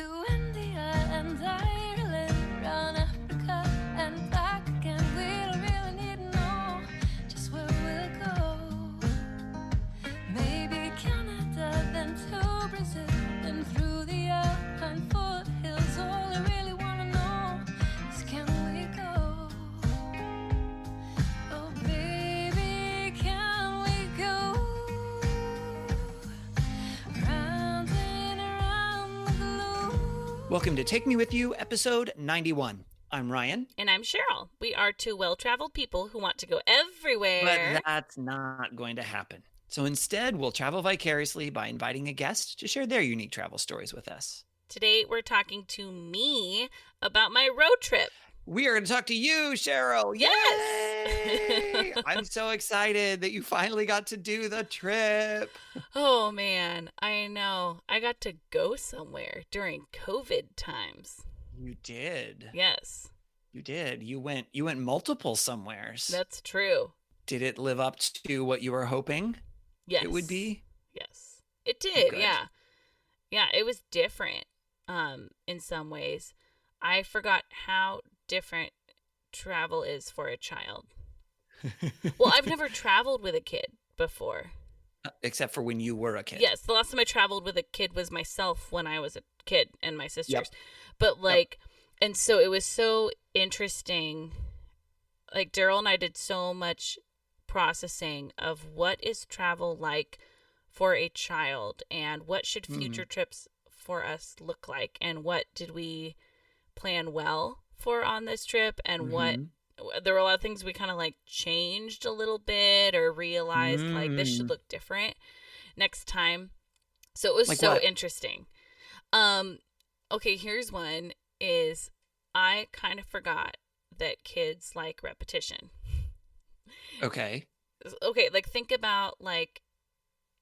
to India and Ireland, round Africa and back again. We don't really need to know just where we'll go. Maybe Canada, then to Brazil, then through the Alpine foothills. All I really want to know is, can we go? Oh baby, can we go? Round and around the globe. Welcome to Take Me With You, episode 91. I'm Ryan. And I'm Cheryl. We are two well-traveled people who want to go everywhere. But that's not going to happen. So instead, we'll travel vicariously by inviting a guest to share their unique travel stories with us. Today, we're talking to me about my road trip. We are going to talk to you, Cheryl. Yes! Yay! I'm so excited that you finally got to do the trip. Oh, man. I know. I got to go somewhere during COVID times. You did. Yes, You did. You went multiple somewheres. that's true. Did it live up to what you were hoping Yes. it would be? Yes. It did, Good. yeah. Yeah, it was different in some ways. I forgot how different travel is for a child. Well, I've never traveled with a kid before. Except for when you were a kid. Yes, the last time I traveled with a kid was myself when I was a kid and my sisters. Yep. But like, and so it was so interesting. Like Daryl and I did so much processing of what is travel like for a child and what should future trips for us look like and what did we plan well for on this trip and what there were a lot of things we kind of like changed a little bit or realized like this should look different next time. So it was Like so what? interesting. Okay, here's one is I kind of forgot that kids like repetition. Okay. Okay, like think about like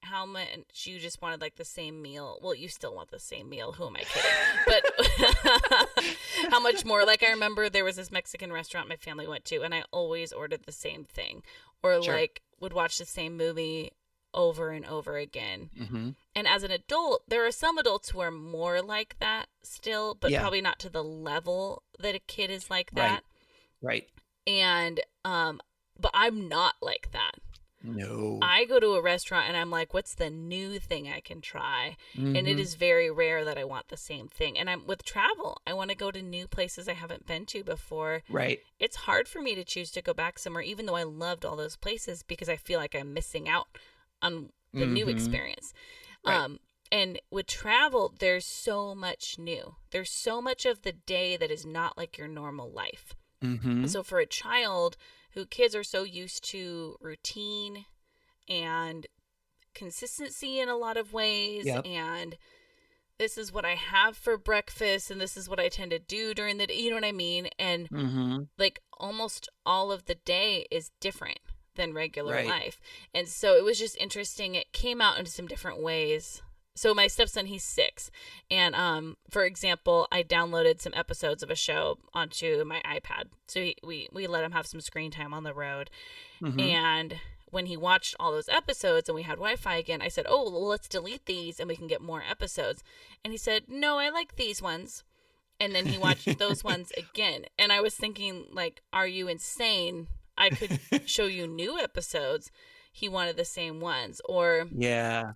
how much you just wanted like the same meal. Well, you still want the same meal. Who am I kidding? But how much more? Like I remember there was this Mexican restaurant my family went to and I always ordered the same thing or Sure. like would watch the same movie over and over again. Mm-hmm. And as an adult, there are some adults who are more like that still, but Yeah. probably not to the level that a kid is like Right. that. Right. And but I'm not like that. No. I go to a restaurant and I'm like, what's the new thing I can try? And it is very rare that I want the same thing. And I'm with travel, I want to go to new places I haven't been to before. Right. It's hard for me to choose to go back somewhere, even though I loved all those places, because I feel like I'm missing out on the new experience. Right. And with travel, there's so much new. There's so much of the day that is not like your normal life. Mm-hmm. So for a child who kids are so used to routine and consistency in a lot of ways, Yep. and this is what I have for breakfast and this is what I tend to do during the day, you know what I mean? And Mm-hmm. like almost all of the day is different than regular Right. life. And so it was just interesting. It came out in some different ways. So my stepson, he's 6. And for example, I downloaded some episodes of a show onto my iPad. So we let him have some screen time on the road. Mm-hmm. And when he watched all those episodes and we had Wi-Fi again, I said, oh, well, let's delete these and we can get more episodes. And he said, no, I like these ones. And then he watched those ones again. And I was thinking, like, are you insane? I could show you new episodes. He wanted the same ones. Or Yeah.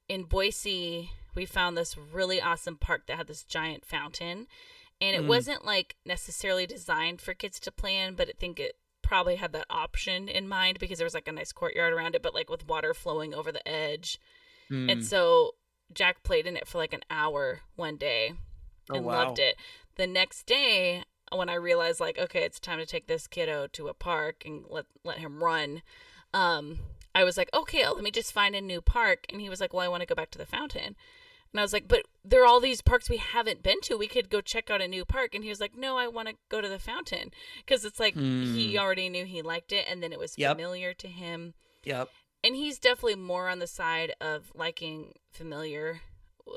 in Boise, we found this really awesome park that had this giant fountain. And it wasn't like necessarily designed for kids to play in, but I think it probably had that option in mind because there was like a nice courtyard around it, but like with water flowing over the edge. And so Jack played in it for like an hour one day and wow. loved it. The next day, when I realized like, okay, it's time to take this kiddo to a park and let him run, I was like, okay, let me just find a new park. And he was like, well, I want to go back to the fountain. And I was like, but there are all these parks we haven't been to. We could go check out a new park. And he was like, no, I want to go to the fountain. Because it's like he already knew he liked it. And then it was Yep. familiar to him. Yep. And he's definitely more on the side of liking familiar,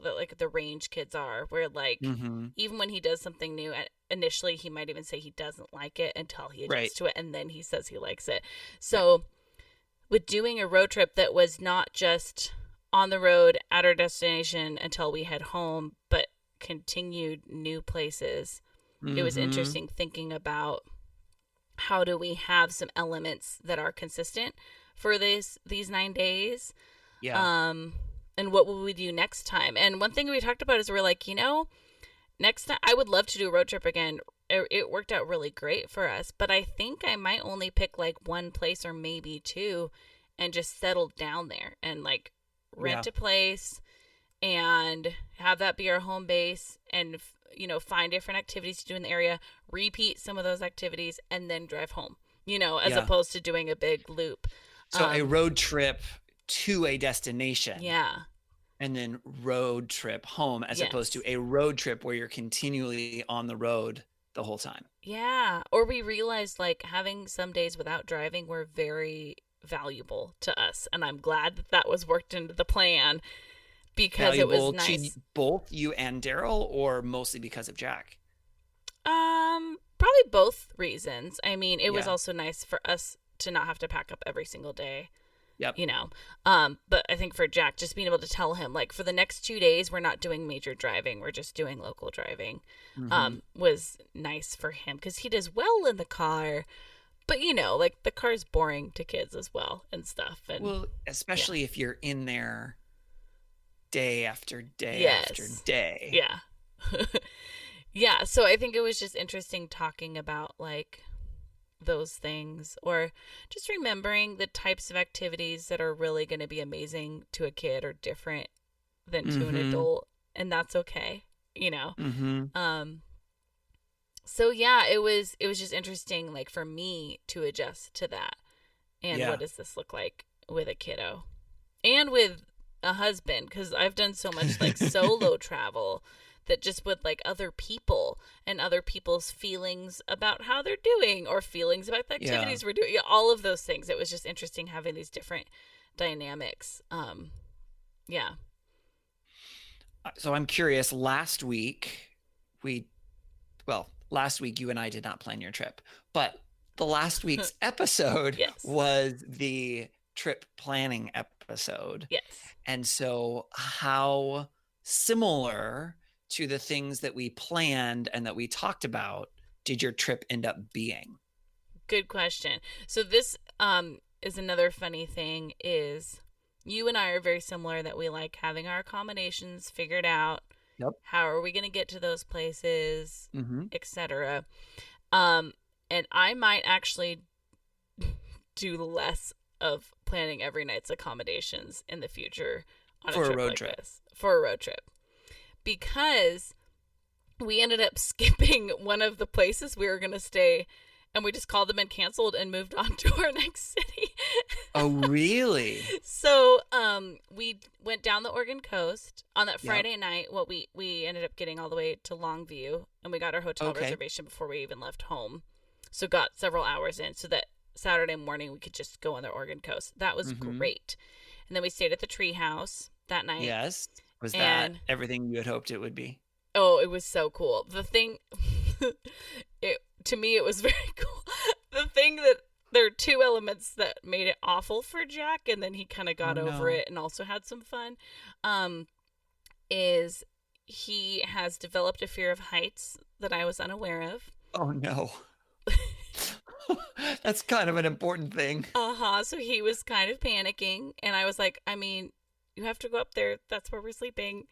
like the range kids are, where like Mm-hmm. even when he does something new, initially he might even say he doesn't like it until he adjusts Right. to it. And then he says he likes it. So with doing a road trip that was not just on the road at our destination until we head home, but continued new places, it was Mhm. interesting thinking about how do we have some elements that are consistent for these 9 days, Yeah. and what will we do next time. And one thing we talked about is we're like, next time I would love to do a road trip again. It worked out really great for us, but I think I might only pick like one place or maybe two and just settle down there and like rent Yeah. a place and have that be our home base, and find different activities to do in the area, repeat some of those activities, and then drive home, as Yeah. opposed to doing a big loop. So a road trip to a destination. Yeah. And then road trip home, as opposed to Yes. a road trip where you're continually on the road the whole time. Yeah. Or we realized like having some days without driving were very valuable to us. And I'm glad that was worked into the plan because it Valuable was nice. to both you and Daryl, or mostly because of Jack? Probably both reasons. I mean, it was Yeah. also nice for us to not have to pack up every single day. Yep. But I think for Jack, just being able to tell him like for the next 2 days we're not doing major driving, we're just doing local driving, was nice for him because he does well in the car, but like the car's boring to kids as well and stuff. And Well, especially if you're in there day after day Yes. after day. yeah. Yeah, so I think it was just interesting talking about like those things, or just remembering the types of activities that are really going to be amazing to a kid or different than to an adult, and that's okay. So yeah, it was just interesting like for me to adjust to that. And Yeah. what does this look like with a kiddo and with a husband, because I've done so much like solo travel that just with like other people and other people's feelings about how they're doing or feelings about the Yeah. activities we're doing, all of those things. It was just interesting having these different dynamics. Yeah. So I'm curious, last week you and I did not plan your trip, but the last week's episode Yes. was the trip planning episode. Yes. And so how similar to the things that we planned and that we talked about did your trip end up being? Good question. So this is another funny thing is you and I are very similar, that we like having our accommodations figured out. Yep. How are we going to get to those places, Mm-hmm. etc. And I might actually do less of planning every night's accommodations in the future on For a a trip road like trip. this. For a road trip. Because we ended up skipping one of the places we were going to stay, and we just called them and canceled and moved on to our next city. Oh, really? So we went down the Oregon coast on that Yep. Friday night. We ended up getting all the way to Longview, and we got our hotel Okay. reservation before we even left home. So got several hours in so that Saturday morning we could just go on the Oregon coast. That was great. And then we stayed at the tree house that night. Yes. Was And- that everything you had hoped it would be? Oh, it was so cool. The thing, to me, it was very cool. The thing that there are two elements that made it awful for Jack, and then he kind of got Oh, over no. it and also had some fun, is he has developed a fear of heights that I was unaware of. Oh, no. That's kind of an important thing. So he was kind of panicking, and I was like, I mean, you have to go up there. That's where we're sleeping.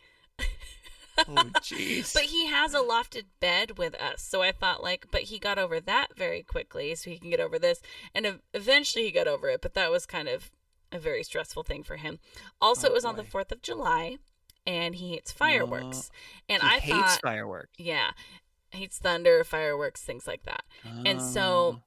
Oh, jeez. But he has a lofted bed with us. So I thought but he got over that very quickly, so he can get over this. And eventually he got over it, but that was kind of a very stressful thing for him. Also, Oh, it was on the boy. 4th of July, and he hates fireworks. And He I hates thought, fireworks. yeah, hates thunder, fireworks, things like that. And so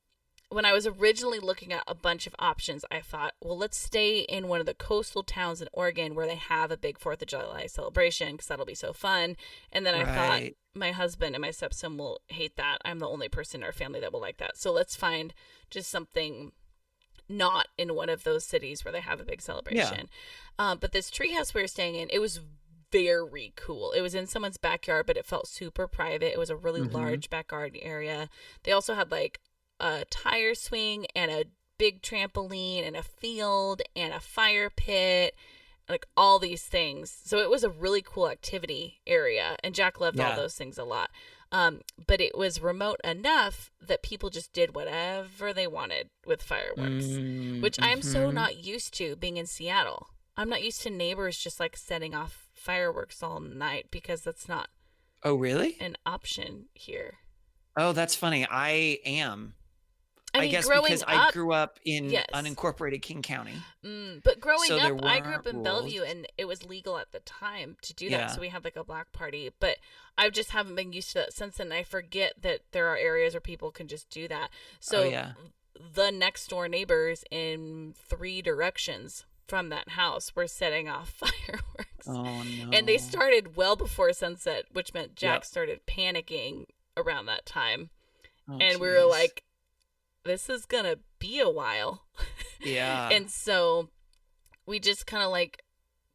when I was originally looking at a bunch of options, I thought, well, let's stay in one of the coastal towns in Oregon where they have a big 4th of July celebration, because that'll be so fun. And then I thought, Right. my husband and my stepson will hate that. I'm the only person in our family that will like that. So let's find just something not in one of those cities where they have a big celebration. But this treehouse we were staying in, it was very cool. It was in someone's backyard, but it felt super private. It was a really large backyard area. They also had a tire swing and a big trampoline and a field and a fire pit. like all these things. So it was a really cool activity area, and Jack loved all those things a lot. But it was remote enough that people just did whatever they wanted with fireworks, which I'm so not used to being in Seattle. I'm not used to neighbors just like setting off fireworks all night, because that's not Oh, really? an option here. Oh, that's funny. I am. I mean, guess growing because up, I grew up in yes. unincorporated King County. But growing So there up, I grew up in weren't Bellevue, rules. and it was legal at the time to do that. Yeah. So we had like a block party, but I just haven't been used to that since then. I forget that there are areas where people can just do that. So Oh, yeah. the next door neighbors in 3 directions from that house were setting off fireworks. Oh, no. And they started well before sunset, which meant Jack Yep. started panicking around that time. Oh, And we were jeez. like, this is going to be a while. Yeah. And so we just kind of like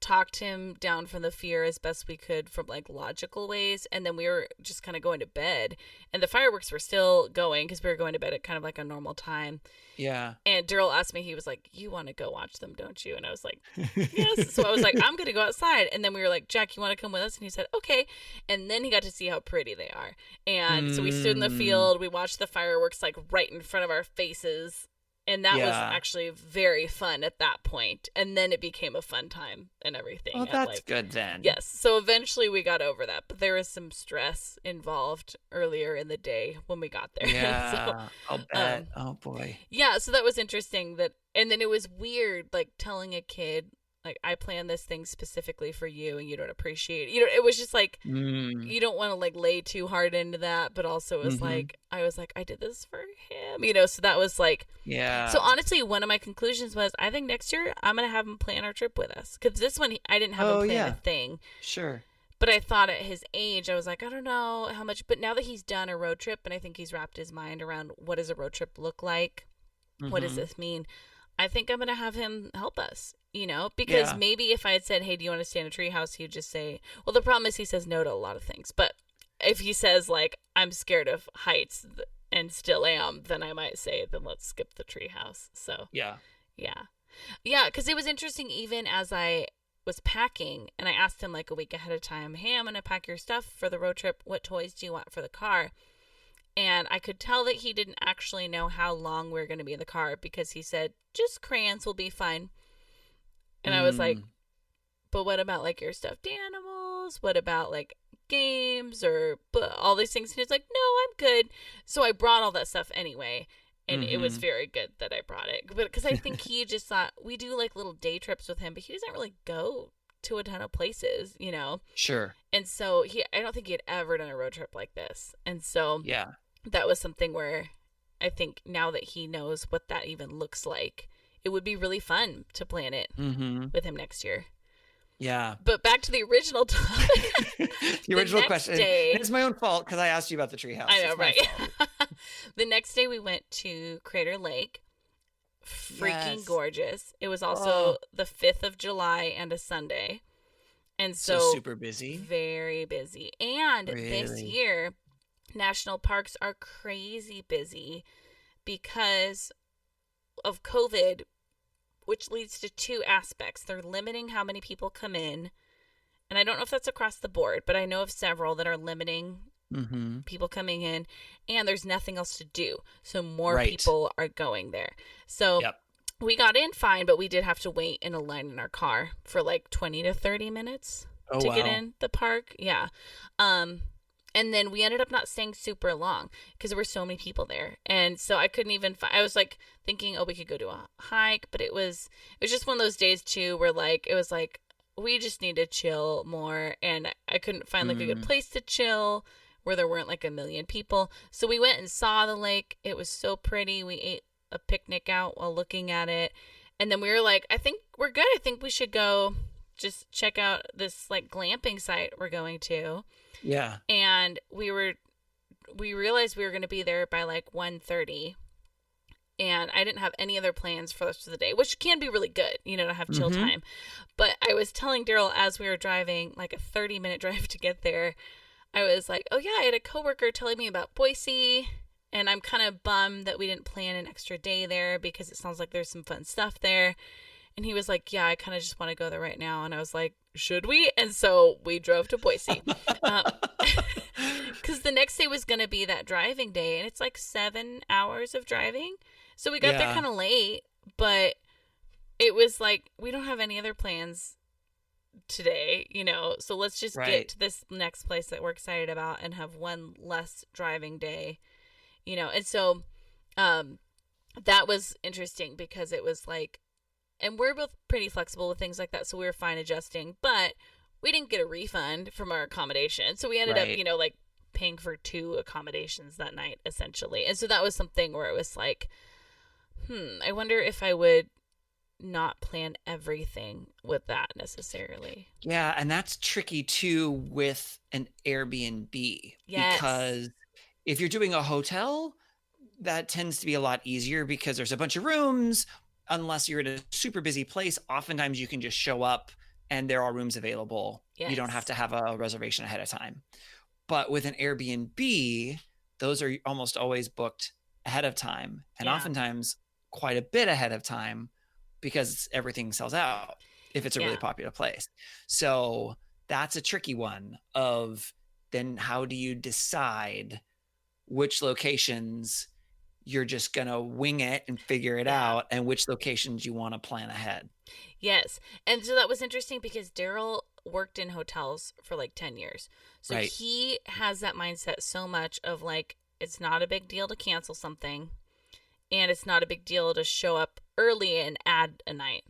talked him down from the fear as best we could from like logical ways. And then we were just kind of going to bed, and the fireworks were still going because we were going to bed at kind of like a normal time. Yeah. And Daryl asked me, he was like, you want to go watch them, don't you? And I was like, yes. So I was like, I'm going to go outside. And then we were like, Jack, you want to come with us? And he said, okay. And then he got to see how pretty they are. And so we stood in the field. We watched the fireworks like right in front of our faces. And that was Yeah. actually very fun at that point. And then it became a fun time and everything. Well, at, that's like, good then. Yes. So eventually we got over that. But there was some stress involved earlier in the day when we got there. Yeah. So, I'll bet. Oh, boy. yeah, so that was interesting. And then it was weird, like telling a kid, like, I planned this thing specifically for you and you don't appreciate it. It was just like, you don't want to like lay too hard into that, but also it was like, I was like, I did this for him, so that was like, Yeah. so honestly, one of my conclusions was, I think next year I'm going to have him plan our trip with us. Because this one, I didn't have him plan a thing. Sure. But I thought at his age, I was like, I don't know how much, but now that he's done a road trip and I think he's wrapped his mind around what does a road trip look like? What does this mean? I think I'm going to have him help us, because Yeah. maybe if I had said, hey, do you want to stay in a treehouse? He'd just say, well, the problem is he says no to a lot of things. But if he says, like, I'm scared of heights and still am, then I might say, then let's skip the treehouse. So, Yeah. yeah. Yeah, because it was interesting even as I was packing, and I asked him like a week ahead of time, hey, I'm going to pack your stuff for the road trip. What toys do you want for the car? And I could tell that he didn't actually know how long we were going to be in the car, because he said, just crayons will be fine. And I was like, but what about like your stuffed animals? What about like games or all these things? And he's like, no, I'm good. So I brought all that stuff anyway. And it was very good that I brought it. But because I think he just thought, we do like little day trips with him, but he doesn't really go to a ton of places, Sure. And so I don't think he had ever done a road trip like this. And so Yeah. that was something where I think now that he knows what that even looks like, it would be really fun to plan it with him next year. Yeah. But back to the original topic. The original next question. day- And it's my own fault because I asked you about the treehouse. I know, It's my right? fault. The next day we went to Crater Lake. Freaking Yes. gorgeous. It was also the 5th of July and a Sunday. And So so super busy. very busy. And this Really? year, national parks are crazy busy because of COVID, which leads to 2 aspects. They're limiting how many people come in. And I don't know if that's across the board, but I know of several that are limiting people coming in, and there's nothing else to do. So more Right. people are going there. So Yep. we got in fine, but we did have to wait in a line in our car for like 20 to 30 minutes Oh, to get wow. in the park. Yeah. And then we ended up not staying super long because there were so many people there. And so I couldn't even I was like thinking, oh, we could go to a hike, but it was just one of those days too where like it was like we just need to chill more, and I couldn't find like a good place to chill where there weren't like a million people. So we went and saw the lake. It was so pretty. We ate a picnic out while looking at it. And then we were like, I think we're good. I think we should go just check out this like glamping site we're going to. Yeah. And we realized we were going to be there by like 1:30. And I didn't have any other plans for the rest of the day, which can be really good, to have chill time. But I was telling Daryl as we were driving, like a 30-minute drive to get there, I was like, oh yeah, I had a coworker telling me about Boise, and I'm kind of bummed that we didn't plan an extra day there because it sounds like there's some fun stuff there. And he was like, yeah, I kind of just want to go there right now. And I was like, should we? And so we drove to Boise. Because the next day was going to be that driving day. And it's like 7 hours of driving. So we got there kind of late. But it was like, we don't have any other plans today, so let's just get to this next place that we're excited about and have one less driving day, and so that was interesting because it was like, and we're both pretty flexible with things like that, so we were fine adjusting, but we didn't get a refund from our accommodation, so we ended up like paying for 2 accommodations that night essentially. And so that was something where it was like, I wonder if I would not plan everything with that necessarily. Yeah, and that's tricky too with an Airbnb. Yes. Because if you're doing a hotel, that tends to be a lot easier because there's a bunch of rooms. Unless you're at a super busy place, oftentimes you can just show up and there are rooms available. Yes. You don't have to have a reservation ahead of time. But with an Airbnb, those are almost always booked ahead of time, and oftentimes quite a bit ahead of time, because everything sells out if it's a really popular place. So that's a tricky one of then how do you decide which locations you're just going to wing it and figure it out, and which locations you want to plan ahead. Yes. And so that was interesting because Daryl worked in hotels for like 10 years. So he has that mindset so much of like, it's not a big deal to cancel something, and it's not a big deal to show up early and add a night.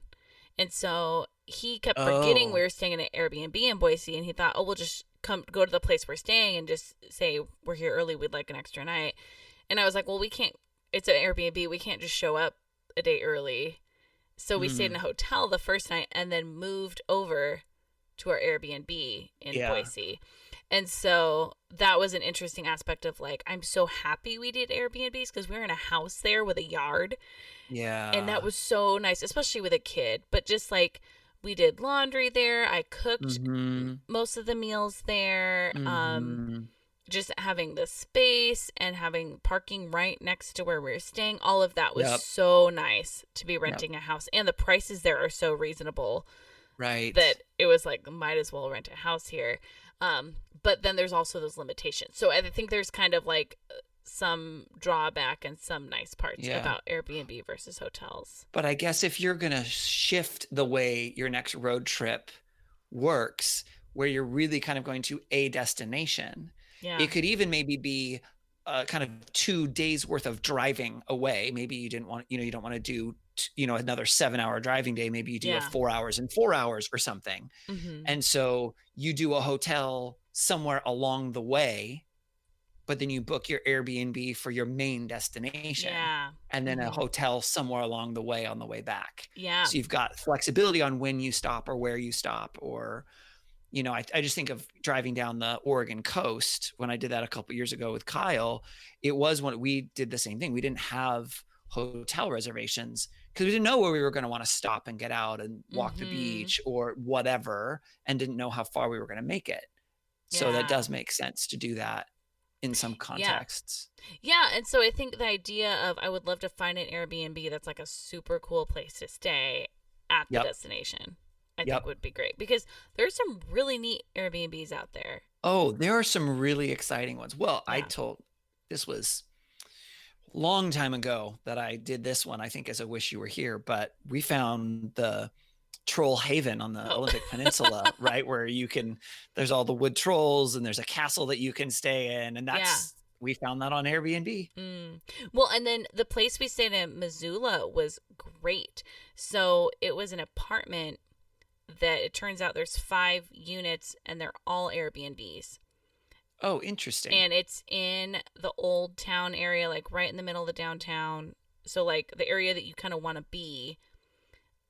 And so he kept forgetting we were staying in an Airbnb in Boise, and he thought, we'll just go to the place we're staying and just say we're here early, we'd like an extra night. And I was like, well, we can't, it's an Airbnb, we can't just show up a day early. So we stayed in a hotel the first night and then moved over to our Airbnb in Boise. And so that was an interesting aspect of like, I'm so happy we did Airbnbs because we were in a house there with a yard. Yeah. And that was so nice, especially with a kid. But just like, we did laundry there. I cooked most of the meals there. Just having the space and having parking right next to where we were staying. All of that was so nice to be renting a house. And the prices there are so reasonable. Right. That it was like, might as well rent a house here. But then there's also those limitations. So I think there's kind of like some drawback and some nice parts about Airbnb versus hotels. But I guess if you're going to shift the way your next road trip works, where you're really kind of going to a destination, it could even maybe be kind of 2 days worth of driving away. Maybe you didn't want, you don't want to do, another 7-hour driving day. Maybe you do a 4 hours and 4 hours or something. And so you do a hotel somewhere along the way, but then you book your Airbnb for your main destination. And then a hotel somewhere along the way on the way back. So you've got flexibility on when you stop or where you stop, or, I just think of driving down the Oregon coast. When I did that a couple of years ago with Kyle, it was when we did the same thing. We didn't have hotel reservations because we didn't know where we were going to want to stop and get out and walk the beach or whatever, and didn't know how far we were going to make it. So that does make sense to do that in some contexts. Yeah. And so I think the idea of, I would love to find an Airbnb that's like a super cool place to stay at the destination, I think would be great, because there's some really neat Airbnbs out there. Oh, there are some really exciting ones. Well, this was a long time ago that I did this one, I think, as a Wish You Were Here, but we found the Troll Haven on the Olympic Peninsula, right? Where there's all the wood trolls and there's a castle that you can stay in. And we found that on Airbnb. Well, and then the place we stayed in Missoula was great. So it was an apartment that it turns out there's 5 units and they're all Airbnbs. Oh, interesting. And it's in the old town area, like right in the middle of the downtown. So like the area that you kind of want to be.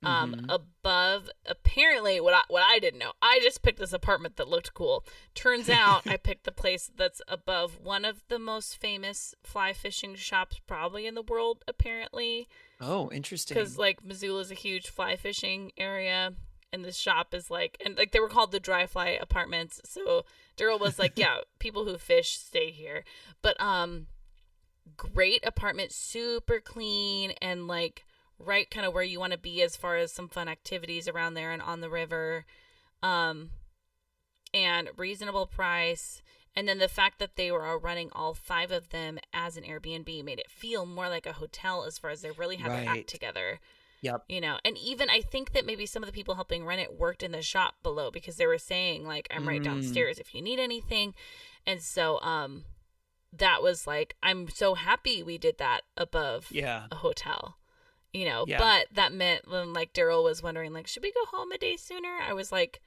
Above, apparently, what I didn't know, I just picked this apartment that looked cool. Turns out I picked the place that's above one of the most famous fly fishing shops probably in the world, apparently. Oh, interesting. Because like Missoula's a huge fly fishing area, and this shop is like, and like they were called the Dry Fly Apartments. So Daryl was like, yeah, people who fish stay here. But great apartment, super clean, and like right kind of where you want to be as far as some fun activities around there and on the river. And reasonable price. And then the fact that they were running all 5 of them as an Airbnb made it feel more like a hotel as far as they really had their act together. Yep. You know, and even I think that maybe some of the people helping run it worked in the shop below because they were saying like, I'm right downstairs if you need anything. And so, that was like, I'm so happy we did that above a hotel, you know, but that meant when like Daryl was wondering like, should we go home a day sooner? I was like,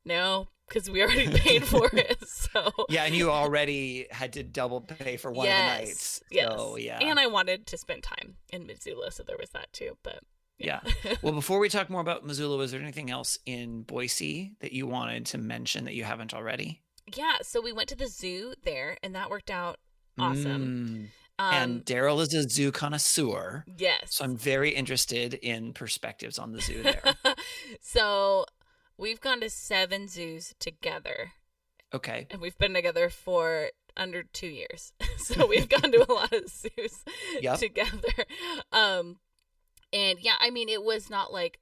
no, because we already paid for it. So yeah, and you already had to double pay for one of the nights. So, and I wanted to spend time in Missoula, so there was that too. But yeah. Well, before we talk more about Missoula, was there anything else in Boise that you wanted to mention that you haven't already? Yeah, so we went to the zoo there, and that worked out awesome. And Daryl is a zoo connoisseur. Yes. So I'm very interested in perspectives on the zoo there. So we've gone to 7 zoos together. Okay. And we've been together for under 2 years. So we've gone to a lot of zoos together. And yeah, I mean, it was not like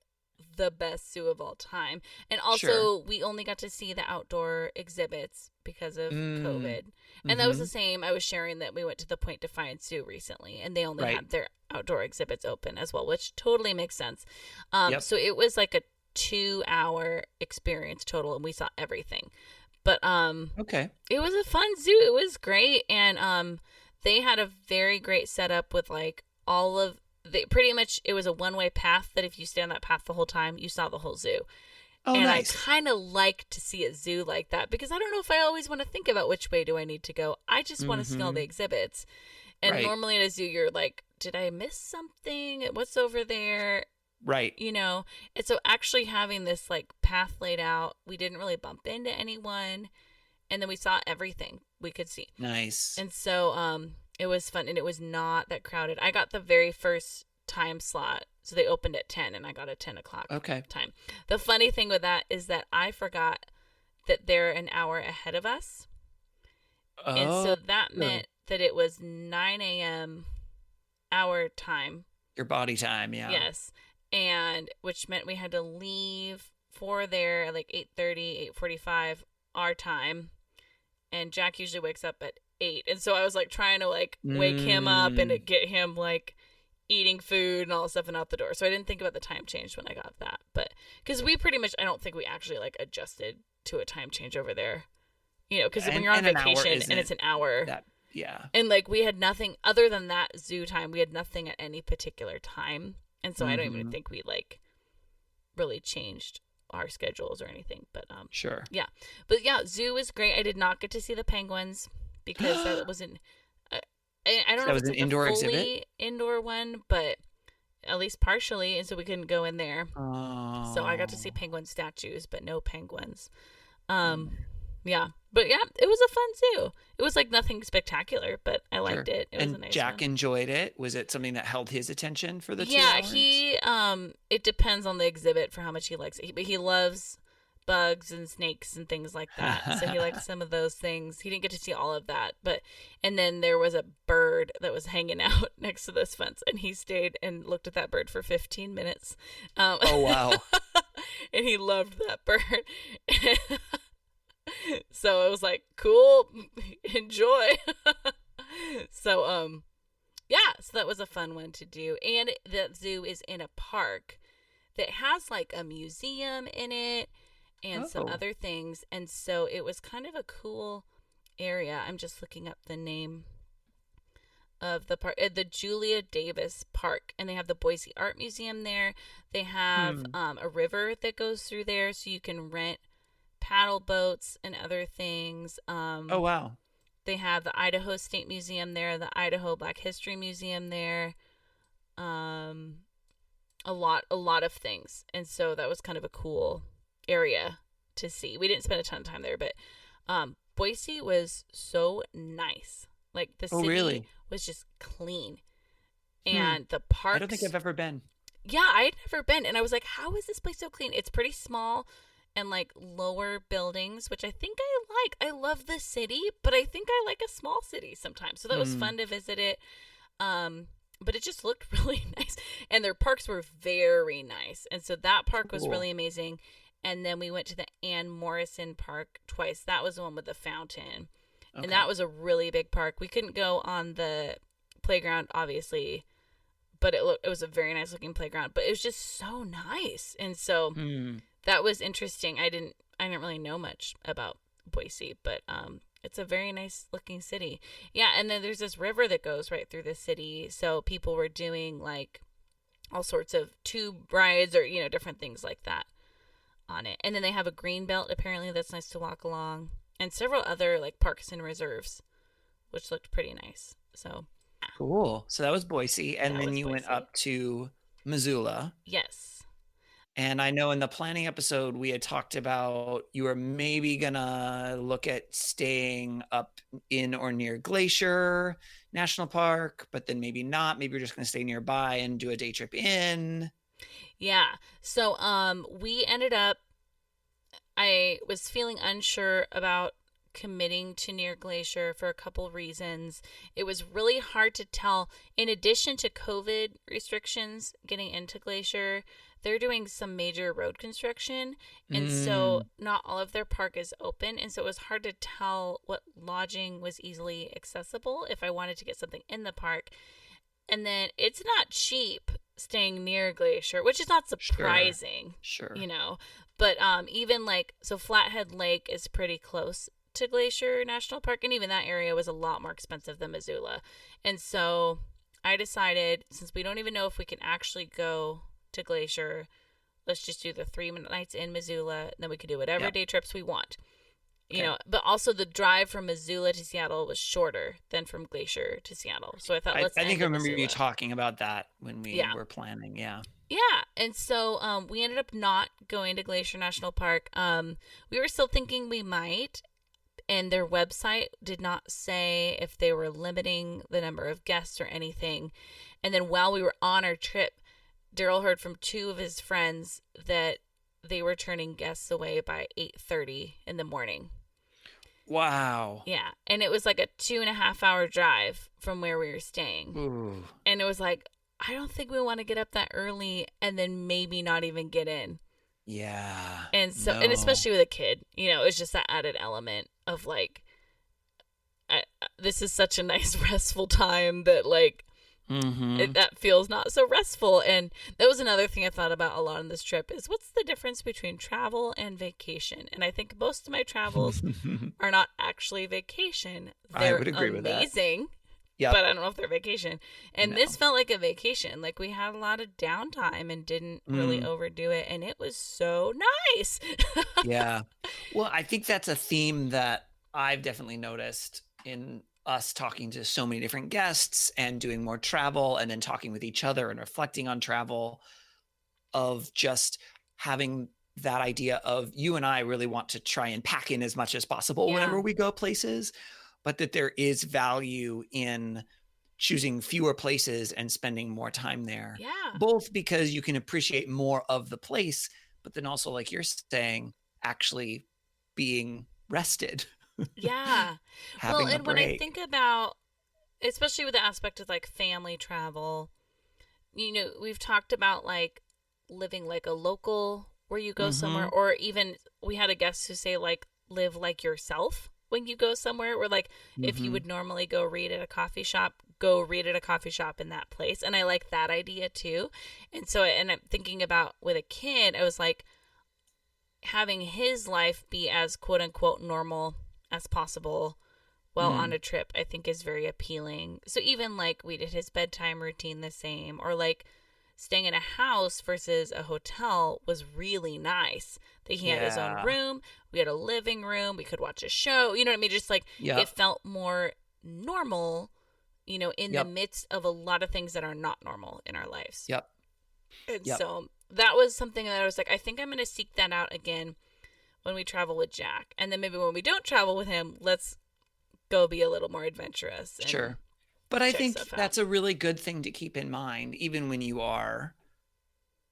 the best zoo of all time. And also, we only got to see the outdoor exhibits because of COVID. And that was the same. I was sharing that we went to the Point Defiance Zoo recently, and they only had their outdoor exhibits open as well, which totally makes sense. So it was like a 2-hour experience total, and we saw everything. But it was a fun zoo. It was great, and they had a very great setup with like all of pretty much it was a one-way path that if you stay on that path the whole time, you saw the whole zoo. Oh, and nice. I kind of like to see a zoo like that because I don't know if I always want to think about which way do I need to go. I just want to see all the exhibits. And normally at a zoo, you're like, did I miss something? What's over there? Right. You know? And so actually having this like path laid out, we didn't really bump into anyone. And then we saw everything we could see. Nice. And so it was fun, and it was not that crowded. I got the very first time slot. So they opened at 10, and I got a 10 o'clock time. The funny thing with that is that I forgot that they're an hour ahead of us. Oh. And so that meant that it was 9 a.m. our time. Your body time, yeah. Yes. And which meant we had to leave for there at like 8:30, 8:45 our time. And Jack usually wakes up at 8. And so I was like trying to like wake him up and to get him like eating food and all that stuff and out the door. So I didn't think about the time change when I got that. But because we pretty much, I don't think we actually like adjusted to a time change over there. You know, because when you're on vacation and it's an hour. And like we had nothing other than that zoo time. We had nothing at any particular time. And so I don't even think we like really changed our schedules or anything. But sure. Yeah. But yeah, zoo was great. I did not get to see the penguins because that wasn't I don't know if it's an like indoor a fully exhibit? Indoor one, but at least partially, and so we couldn't go in there. Oh. So I got to see penguin statues, but no penguins. Yeah. But yeah, it was a fun zoo. It was like nothing spectacular, but I liked it. It was a nice Jack one. enjoyed it. Was it something that held his attention for the 2 Yeah, hours? he it depends on the exhibit for how much he likes it. But he loves bugs and snakes and things like that. So he liked some of those things. He didn't get to see all of that, and then there was a bird that was hanging out next to this fence, and he stayed and looked at that bird for 15 minutes. Oh wow. And he loved that bird. So it was like, cool, enjoy. So yeah, so that was a fun one to do. And the zoo is in a park that has like a museum in it and some other things. And so it was kind of a cool area. I'm just looking up the name of the park, the Julia Davis Park, and they have the Boise Art Museum there. They have a river that goes through there, so you can rent paddle boats and other things. Oh wow. They have the Idaho State Museum there, the Idaho Black History Museum there. A lot of things. And so that was kind of a cool area to see. We didn't spend a ton of time there, but Boise was so nice. Like the city was just clean. And the parks, I don't think I've ever been. Yeah, I'd never been. And I was like, how is this place so clean? It's pretty small and like lower buildings, which I think I like. I love the city, but I think I like a small city sometimes. So that was fun to visit it. but it just looked really nice. And their parks were very nice. And so that park was really amazing. And then we went to the Ann Morrison Park twice. That was the one with the fountain. Okay. And that was a really big park. We couldn't go on the playground, obviously, but it was a very nice looking playground. But it was just so nice. And so that was interesting. I didn't really know much about Boise, but it's a very nice looking city. Yeah, and then there's this river that goes right through the city. So people were doing like all sorts of tube rides or, you know, different things like that on it. And then they have a green belt, apparently, that's nice to walk along. And several other like parks and reserves, which looked pretty nice. So cool. So that was Boise. And then you went up to Missoula. Yes. And I know in the planning episode, we had talked about you were maybe going to look at staying up in or near Glacier National Park, but then maybe not. Maybe you're just going to stay nearby and do a day trip in. Yeah. So we ended up, I was feeling unsure about committing to near Glacier for a couple reasons. It was really hard to tell. In addition to COVID restrictions getting into Glacier, they're doing some major road construction, and so not all of their park is open, and so it was hard to tell what lodging was easily accessible if I wanted to get something in the park. And then it's not cheap staying near Glacier, which is not surprising. Sure. You know, but even like, so Flathead Lake is pretty close to Glacier National Park, and even that area was a lot more expensive than Missoula. And so I decided, since we don't even know if we can actually go to Glacier, let's just do the 3 nights in Missoula, and then we can do whatever day trips we want. You know, but also the drive from Missoula to Seattle was shorter than from Glacier to Seattle. So I thought, I think I remember you talking about that when we were planning. Yeah. And so we ended up not going to Glacier National Park. We were still thinking we might, and their website did not say if they were limiting the number of guests or anything. And then while we were on our trip, Daryl heard from 2 of his friends that they were turning guests away by 8:30 in the morning. Wow. Yeah. And it was like a 2.5 hour drive from where we were staying. Ooh. And it was like, I don't think we want to get up that early and then maybe not even get in. Yeah. And so, and especially with a kid, you know, it's just that added element of like, this is such a nice restful time that like, that feels not so restful. And that was another thing I thought about a lot on this trip is what's the difference between travel and vacation? And I think most of my travels are not actually vacation. They're I would agree with that. Amazing, but I don't know if they're vacation. And this felt like a vacation. Like we had a lot of downtime and didn't really overdo it. And it was so nice. Yeah. Well, I think that's a theme that I've definitely noticed in us talking to so many different guests and doing more travel and then talking with each other and reflecting on travel, of just having that idea of you and I really want to try and pack in as much as possible whenever we go places, but that there is value in choosing fewer places and spending more time there. Yeah. Both because you can appreciate more of the place, but then also, like you're saying, actually being rested. Yeah. Well, and when I think about, especially with the aspect of like family travel, you know, we've talked about like living like a local where you go somewhere, or even we had a guest who say like live like yourself when you go somewhere, where like if you would normally go read at a coffee shop, go read at a coffee shop in that place. And I like that idea too. And so, and I'm thinking about with a kid, I was like, having his life be as quote unquote normal as possible while on a trip, I think is very appealing. So even like we did his bedtime routine the same, or like staying in a house versus a hotel was really nice. That he had his own room, we had a living room, we could watch a show, you know what I mean? Just like it felt more normal, you know, in the midst of a lot of things that are not normal in our lives. And so that was something that I was like, I think I'm going to seek that out again when we travel with Jack. And then maybe when we don't travel with him, let's go be a little more adventurous. Sure. But I think that's a really good thing to keep in mind, even when you are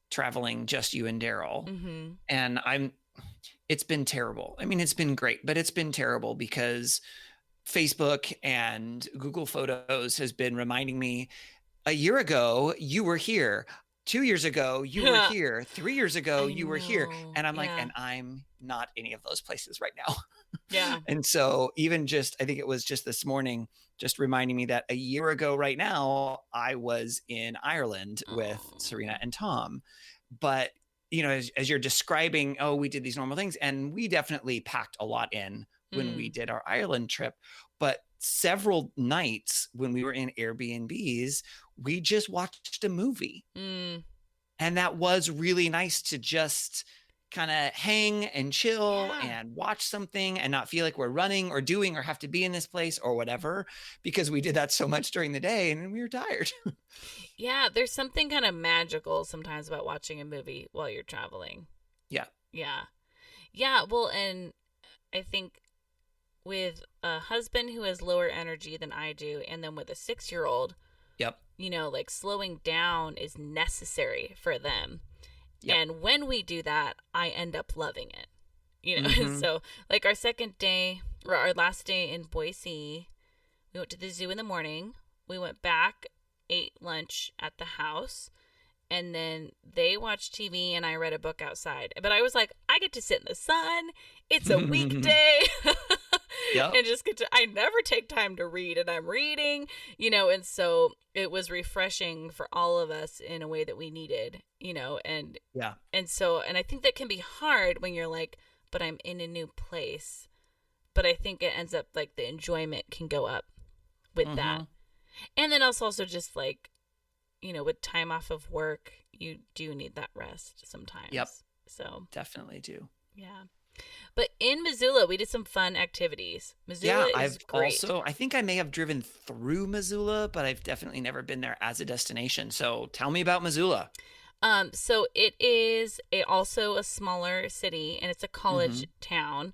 traveling just you and Daryl. And it's been terrible. I mean, it's been great, but it's been terrible because Facebook and Google Photos has been reminding me a year ago, you were here. 2 years ago, you were here. 3 years ago, you were here. And I'm like, and I'm not any of those places right now. Yeah. And so even just, I think it was just this morning, just reminding me that a year ago right now, I was in Ireland with Serena and Tom. But, you know, as you're describing, oh, we did these normal things, and we definitely packed a lot in when we did our Ireland trip. But several nights when we were in Airbnbs, we just watched a movie. And that was really nice to just kind of hang and chill and watch something and not feel like we're running or doing or have to be in this place or whatever, because we did that so much during the day and we were tired. Yeah, there's something kind of magical sometimes about watching a movie while you're traveling. Yeah. Well, and I think with a husband who has lower energy than I do, and then with a 6-year-old, you know, like slowing down is necessary for them. And when we do that, I end up loving it, you know. So like our second day, or our last day in Boise, we went to the zoo in the morning. We went back, ate lunch at the house, and then they watched TV and I read a book outside. But I was like, I get to sit in the sun. It's a weekday. And just I never take time to read, and I'm reading, you know, and so it was refreshing for all of us in a way that we needed, you know, and so I think that can be hard when you're like, but I'm in a new place. But I think it ends up like the enjoyment can go up with that. And then also just like, you know, with time off of work, you do need that rest sometimes. So definitely do. Yeah. But in Missoula, we did some fun activities. Missoula is great. I think I may have driven through Missoula, but I've definitely never been there as a destination. So tell me about Missoula. So it is also a smaller city, and it's a college town.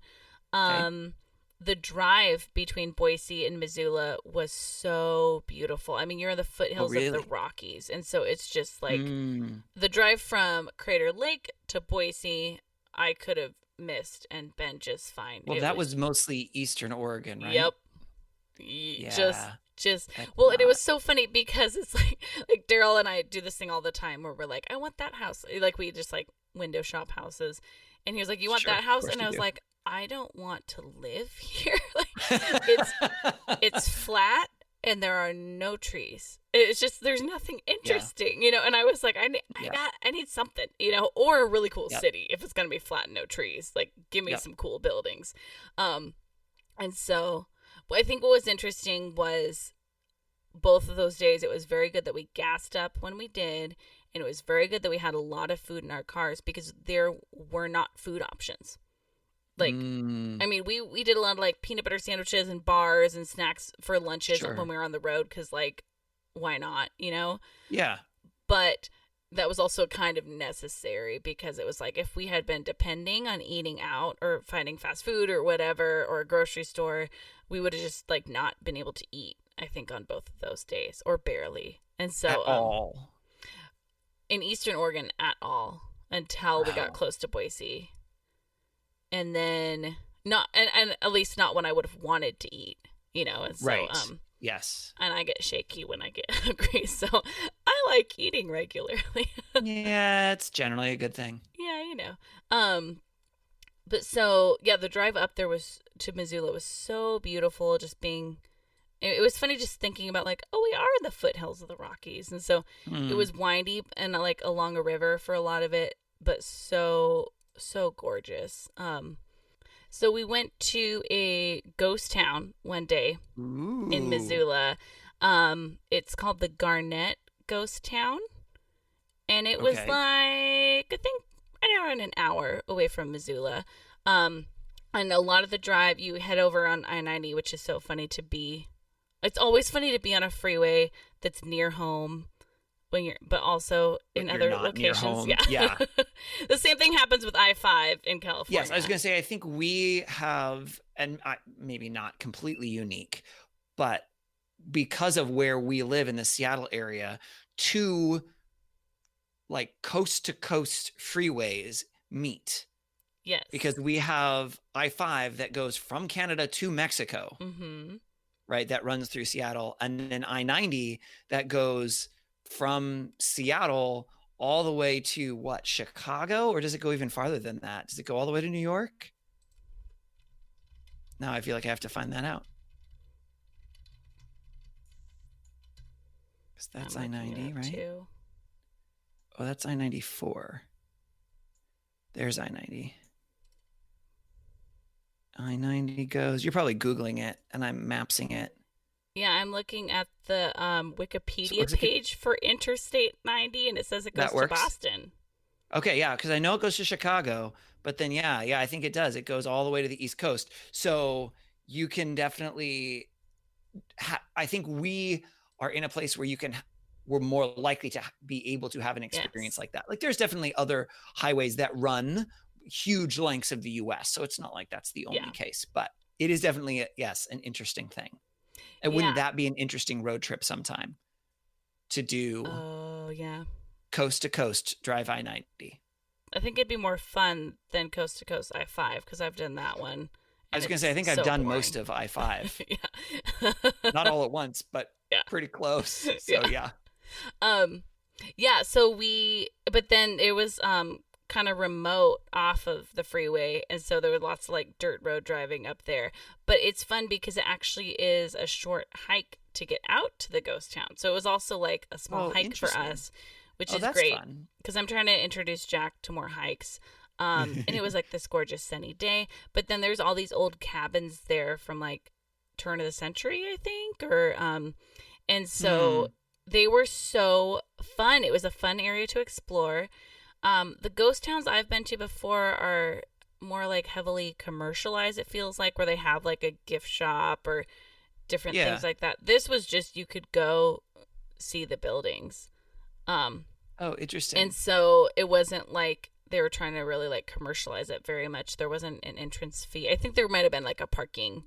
The drive between Boise and Missoula was so beautiful. I mean, you're in the foothills of the Rockies, and so it's just like the drive from Crater Lake to Boise, I could have missed and been just fine. Well, that was mostly Eastern Oregon, right? Yep. And it was so funny because it's like Daryl and I do this thing all the time where we're like, I want that house. Like we just like window shop houses, and he was like, you want that house? And I was like, I don't want to live here. Like it's flat and there are no trees. It's just, there's nothing interesting, you know? And I was like, I need something, you know, or a really cool city if it's going to be flat and no trees. Like, give me some cool buildings. And so I think what was interesting was both of those days, it was very good that we gassed up when we did. And it was very good that we had a lot of food in our cars because there were not food options. Like, I mean, we did a lot of like peanut butter sandwiches and bars and snacks for lunches when we were on the road because, like, why not, you know? Yeah. But that was also kind of necessary because it was like if we had been depending on eating out or finding fast food or whatever or a grocery store, we would have just like not been able to eat, I think, on both of those days or barely. And so at all. In Eastern Oregon at all until we got close to Boise. And then not, and at least not when I would have wanted to eat, you know. And so, yes. And I get shaky when I get hungry, so I like eating regularly. Yeah, it's generally a good thing. Yeah, you know. But so the drive up there to Missoula was so beautiful. Just being, it was funny just thinking about like, oh, we are in the foothills of the Rockies, and so it was windy and like along a river for a lot of it, but so gorgeous. So we went to a ghost town one day in Missoula. It's called the Garnett Ghost Town, and it was like I think around an hour away from Missoula. And a lot of the drive you head over on I-90, which is so funny to be. It's always funny to be on a freeway that's near home. But also in other locations. Yeah. The same thing happens with I-5 in California. Yes, I was going to say, I think we have, and maybe not completely unique, but because of where we live in the Seattle area, two like coast to coast freeways meet. Yes. Because we have I-5 that goes from Canada to Mexico, right? That runs through Seattle. And then I-90 that goes from Seattle all the way to what, Chicago? Or does it go even farther than that? Does it go all the way to New York? Now I feel like I have to find that out. Because that's I-90, right? Too. Oh, that's I-94. There's I-90. I-90 goes. You're probably Googling it, and I'm mapsing it. Yeah, I'm looking at the Wikipedia page for Interstate 90, and it says it goes to Boston. Okay, yeah, because I know it goes to Chicago, but then yeah, I think it does. It goes all the way to the East Coast. So you can definitely. I think we are in a place where we're more likely to be able to have an experience like that. Like, there's definitely other highways that run huge lengths of the U.S., so it's not like that's the only case, but it is definitely an interesting thing. And wouldn't that be an interesting road trip sometime to do? Oh yeah, coast to coast drive I-90. I think it'd be more fun than coast to coast I-5 because I've done that one. I was gonna say I think I've done most of I-5. Not all at once, but pretty close. So but then it was kind of remote off of the freeway, and so there was lots of like dirt road driving up there, but it's fun because it actually is a short hike to get out to the ghost town, so it was also like a small hike for us, which is great because I'm trying to introduce Jack to more hikes. And it was like this gorgeous sunny day, but then there's all these old cabins there from like turn of the century, I think, or and so they were so fun. It was a fun area to explore. The ghost towns I've been to before are more like heavily commercialized, it feels like, where they have like a gift shop or different things like that. This was just, you could go see the buildings. Oh, interesting. And so it wasn't like they were trying to really like commercialize it very much. There wasn't an entrance fee. I think there might have been like a parking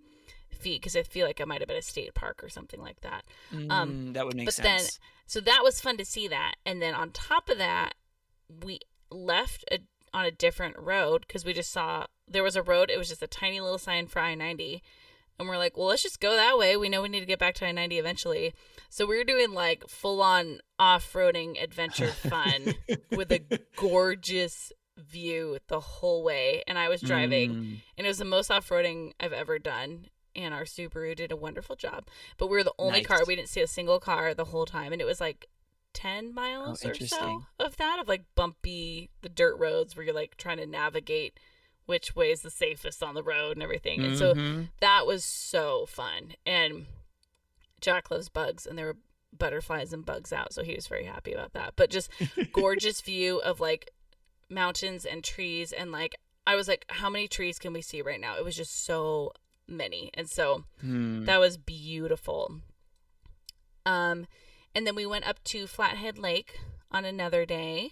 fee because I feel like it might have been a state park or something like that. That would make sense. Then, so that was fun to see that. And then on top of that, we left on a different road because we just saw there was a road. It was just a tiny little sign for I-90. And we're like, well, let's just go that way. We know we need to get back to I-90 eventually. So we were doing like full-on off-roading adventure fun with a gorgeous view the whole way. And I was driving, and it was the most off-roading I've ever done. And our Subaru did a wonderful job. But we were the only car. We didn't see a single car the whole time. And it was like 10 miles or so of that, of like bumpy, the dirt roads where you're like trying to navigate which way is the safest on the road and everything. And so that was so fun. And Jack loves bugs, and there were butterflies and bugs out, so he was very happy about that. But just gorgeous view of like mountains and trees, and like I was like, how many trees can we see right now? It was just so many. And so that was beautiful. And then we went up to Flathead Lake on another day.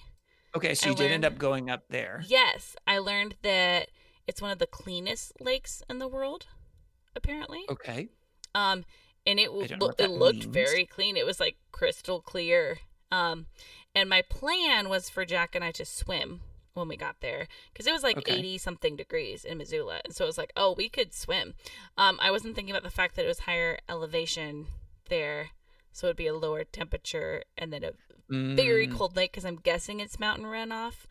Okay, so you did end up going up there. Yes, I learned that it's one of the cleanest lakes in the world, apparently. Okay. And it looked very clean. It was like crystal clear. And my plan was for Jack and I to swim when we got there because it was like 80 something degrees in Missoula, and so it was like, oh, we could swim. I wasn't thinking about the fact that it was higher elevation there, so it'd be a lower temperature and then a very cold lake because I'm guessing it's mountain runoff.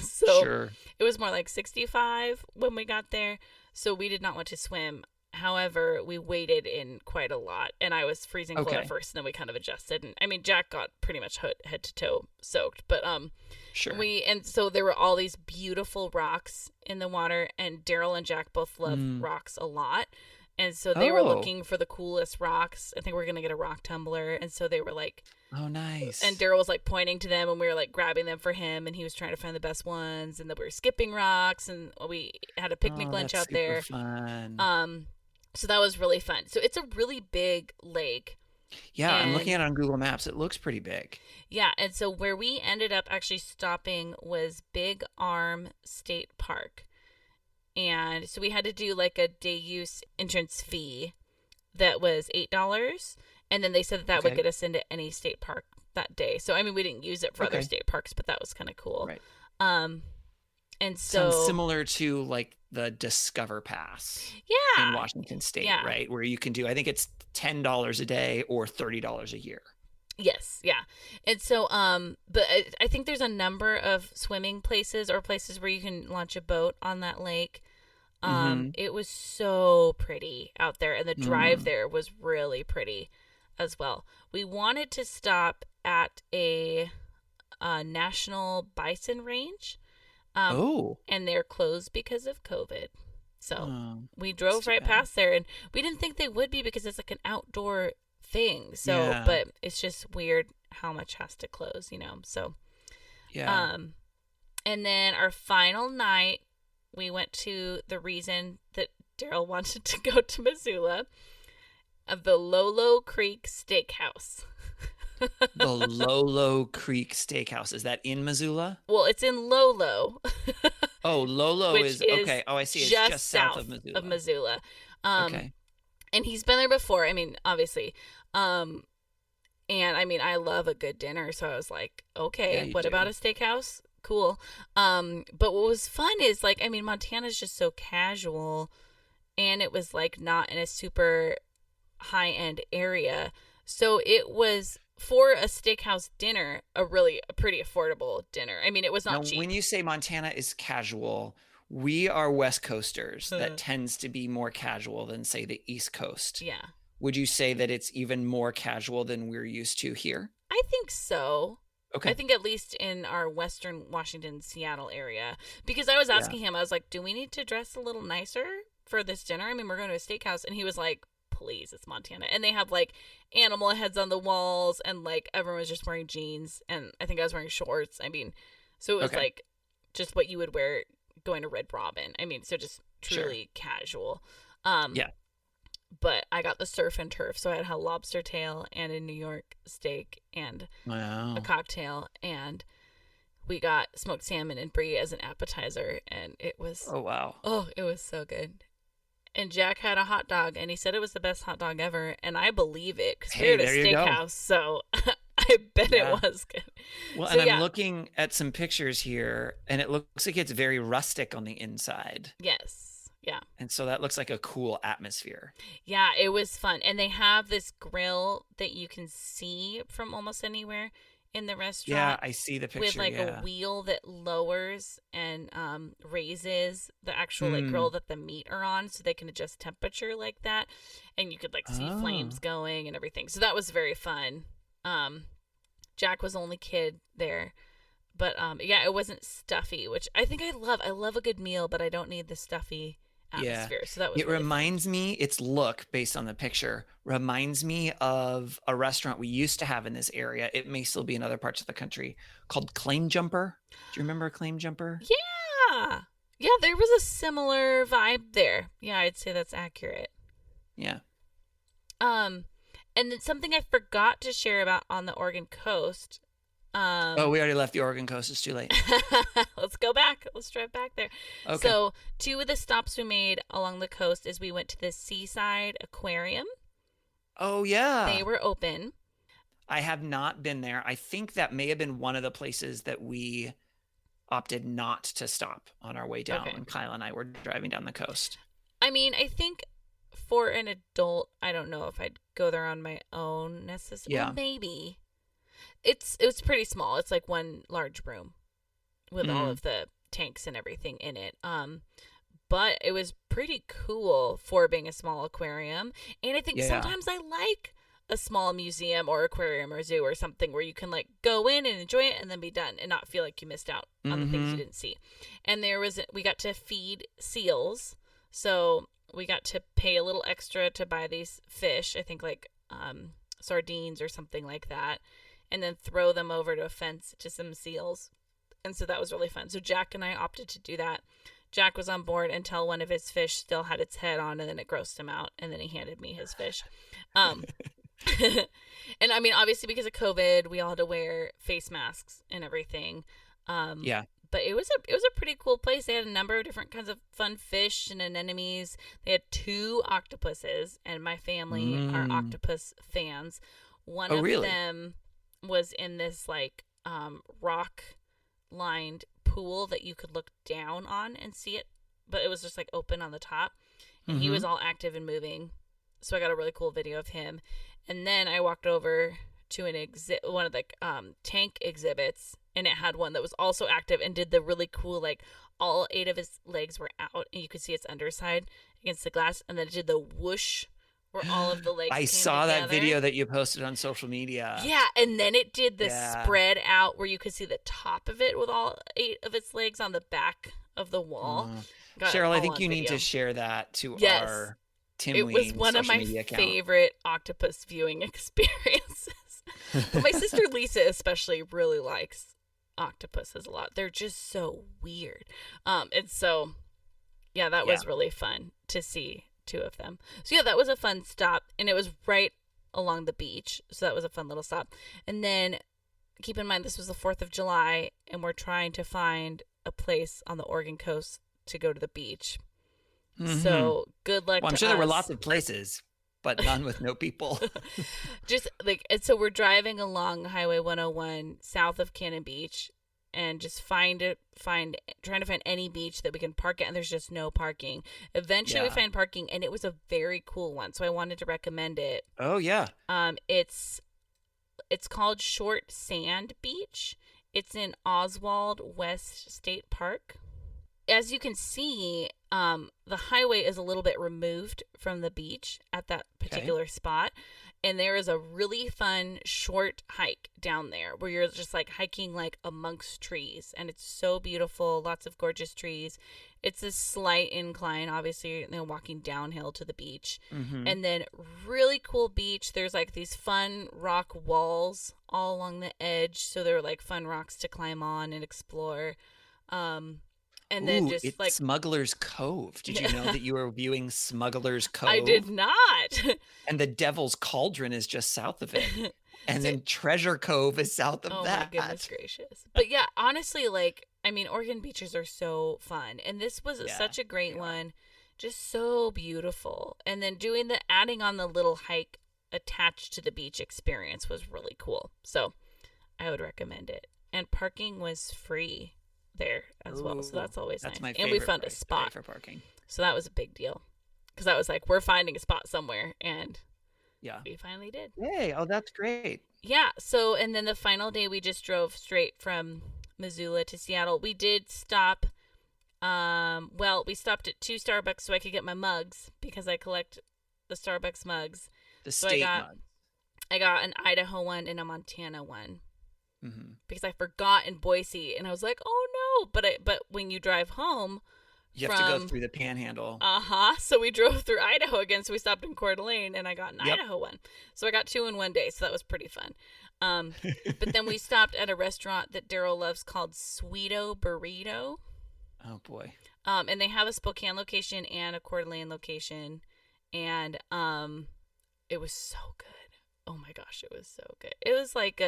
So it was more like 65 when we got there, so we did not want to swim. However, we waded in quite a lot, and I was freezing cold at first, and then we kind of adjusted. And I mean, Jack got pretty much head to toe soaked, but and so there were all these beautiful rocks in the water, and Daryl and Jack both love rocks a lot. And so they were looking for the coolest rocks. I think we're going to get a rock tumbler. And so they were like, oh, nice. And Daryl was like pointing to them, and we were like grabbing them for him. And he was trying to find the best ones. And then we were skipping rocks, and we had a picnic lunch out there. Fun. So that was really fun. So it's a really big lake. Yeah, I'm looking at it on Google Maps. It looks pretty big. Yeah. And so where we ended up actually stopping was Big Arm State Park. And so we had to do like a day use entrance fee that was $8. And then they said that would get us into any state park that day. So, I mean, we didn't use it for other state parks, but that was kind of cool. Right. And so sounds similar to like the Discover Pass in Washington State, right? Where you can do, I think it's $10 a day or $30 a year. Yes, yeah. And so, but I think there's a number of swimming places or places where you can launch a boat on that lake. It was so pretty out there, and the drive there was really pretty as well. We wanted to stop at a national bison range, and they're closed because of COVID. So we drove right past there, and we didn't think they would be because it's like an outdoor thing. So, but it's just weird how much has to close, you know. So, and then our final night, we went to the reason that Daryl wanted to go to Missoula, of the Lolo Creek Steakhouse. The Lolo Creek Steakhouse. Is that in Missoula? Well, it's in Lolo. Oh, Lolo is okay. Oh, I see. It's just south of Missoula. Okay. And he's been there before. I mean, obviously. And I mean, I love a good dinner, so I was like, okay, what about a steakhouse? Cool. But what was fun is, like, I mean, Montana's just so casual, and it was like not in a super high end area. So it was, for a steakhouse dinner, a pretty affordable dinner. I mean, it was not cheap. When you say Montana is casual, we are West Coasters. That tends to be more casual than, say, the East Coast. Yeah. Would you say that it's even more casual than we're used to here? I think so. Okay. I think at least in our Western Washington, Seattle area. Because I was asking him, I was like, do we need to dress a little nicer for this dinner? I mean, we're going to a steakhouse. And he was like, please, it's Montana. And they have like animal heads on the walls, and like everyone was just wearing jeans. And I think I was wearing shorts. I mean, so it was like just what you would wear going to Red Robin. I mean, so just truly casual. But I got the surf and turf, so I had a lobster tail and a New York steak and a cocktail, and we got smoked salmon and brie as an appetizer, and it was it was so good. And Jack had a hot dog, and he said it was the best hot dog ever, and I believe it because we're at a steakhouse, so I bet it was good. Well, so, and I'm looking at some pictures here, and it looks like it's very rustic on the inside. Yes. Yeah. And so that looks like a cool atmosphere. Yeah, it was fun. And they have this grill that you can see from almost anywhere in the restaurant. Yeah, I see the picture. With like a wheel that lowers and raises the actual like grill that the meat are on, so they can adjust temperature like that. And you could like see flames going and everything. So that was very fun. Jack was the only kid there. But it wasn't stuffy, which I think I love. I love a good meal, but I don't need the stuffy atmosphere. So that was really reminds me, its look based on the picture reminds me of a restaurant we used to have in this area. It may still be in other parts of the country, called Claim Jumper. Do you remember Claim Jumper? Yeah. Yeah, there was a similar vibe there. Yeah, I'd say that's accurate. Yeah. And then something I forgot to share about on the Oregon coast. We already left the Oregon coast. It's too late. Let's go back. Let's drive back there. Okay. So 2 of the stops we made along the coast is we went to the Seaside Aquarium. Oh, yeah. They were open. I have not been there. I think that may have been one of the places that we opted not to stop on our way down when Kyle and I were driving down the coast. I mean, I think for an adult, I don't know if I'd go there on my own necessarily. Yeah. Well, maybe. It was pretty small. It's like one large room with all of the tanks and everything in it. But it was pretty cool for being a small aquarium. And I think sometimes I like a small museum or aquarium or zoo or something where you can like go in and enjoy it and then be done and not feel like you missed out on the things you didn't see. And we got to feed seals. So we got to pay a little extra to buy these fish, I think like sardines or something like that, and then throw them over to a fence to some seals. And so that was really fun. So Jack and I opted to do that. Jack was on board until one of his fish still had its head on, and then it grossed him out, and then he handed me his fish. And I mean, obviously because of COVID, we all had to wear face masks and everything. But it was a pretty cool place. They had a number of different kinds of fun fish and anemones. They had 2 octopuses, and my family are octopus fans. One of them was in this like rock lined pool that you could look down on and see it, but it was just like open on the top, and he was all active and moving, so I got a really cool video of him. And then I walked over to one of the tank exhibits, and it had one that was also active and did the really cool, like, all 8 of his legs were out and you could see its underside against the glass, and then it did the whoosh where all of the legs I came saw together. that video that you posted on social media. Yeah, and then it did the spread out where you could see the top of it with all 8 of its legs on the back of the wall. Cheryl, I think you need to share that to our Tim It was Lean one of social my media account. favorite octopus viewing experiences. But my sister Lisa especially really likes octopuses a lot. They're just so weird. And so, yeah, that was really fun to see 2 of them. So, yeah, that was a fun stop. And it was right along the beach. So that was a fun little stop. And then keep in mind, this was the 4th of July, and we're trying to find a place on the Oregon coast to go to the beach. Mm-hmm. So good luck. Well, I'm sure there were lots of places, but none with no people. Just like, and so we're driving along Highway 101 south of Cannon Beach, and just trying to find any beach that we can park at, and there's just no parking. Eventually we find parking, and it was a very cool one, so I wanted to recommend it. Oh yeah. It's called Short Sand Beach. It's in Oswald West State Park. As you can see, the highway is a little bit removed from the beach at that particular spot. And there is a really fun short hike down there where you're just like hiking like amongst trees. And it's so beautiful. Lots of gorgeous trees. It's a slight incline, obviously, walking downhill to the beach. Mm-hmm. And then really cool beach. There's like these fun rock walls all along the edge. So there are like fun rocks to climb on and explore. And then just it's like Smuggler's Cove. Did you know that you were viewing Smuggler's Cove? I did not. And the Devil's Cauldron is just south of it. And then Treasure Cove is south of that. Oh my goodness gracious. But yeah, honestly, like, I mean, Oregon beaches are so fun. And this was such a great one. Just so beautiful. And then adding on the little hike attached to the beach experience was really cool. So I would recommend it. And parking was free there as well, so that's always nice. And we found a spot for parking, so that was a big deal, because I was like, we're finding a spot somewhere, and we finally did. Yay! Oh, that's great. Yeah. So, and then the final day, we just drove straight from Missoula to Seattle. We did stop. We stopped at 2 Starbucks so I could get my mugs, because I collect the Starbucks mugs. The state mugs. I got an Idaho one and a Montana one. Mm-hmm. Because I forgot in Boise, and I was like, oh no, but when you drive home, you have to go through the Panhandle. So we drove through Idaho again, so we stopped in Coeur d'Alene, and I got an Idaho one, so I got 2 in one day, so that was pretty fun. But then we stopped at a restaurant that Daryl loves called Sweeto Burrito. Oh boy. And they have a Spokane location and a Coeur d'Alene location, and it was so good. Oh my gosh, it was so good. It was like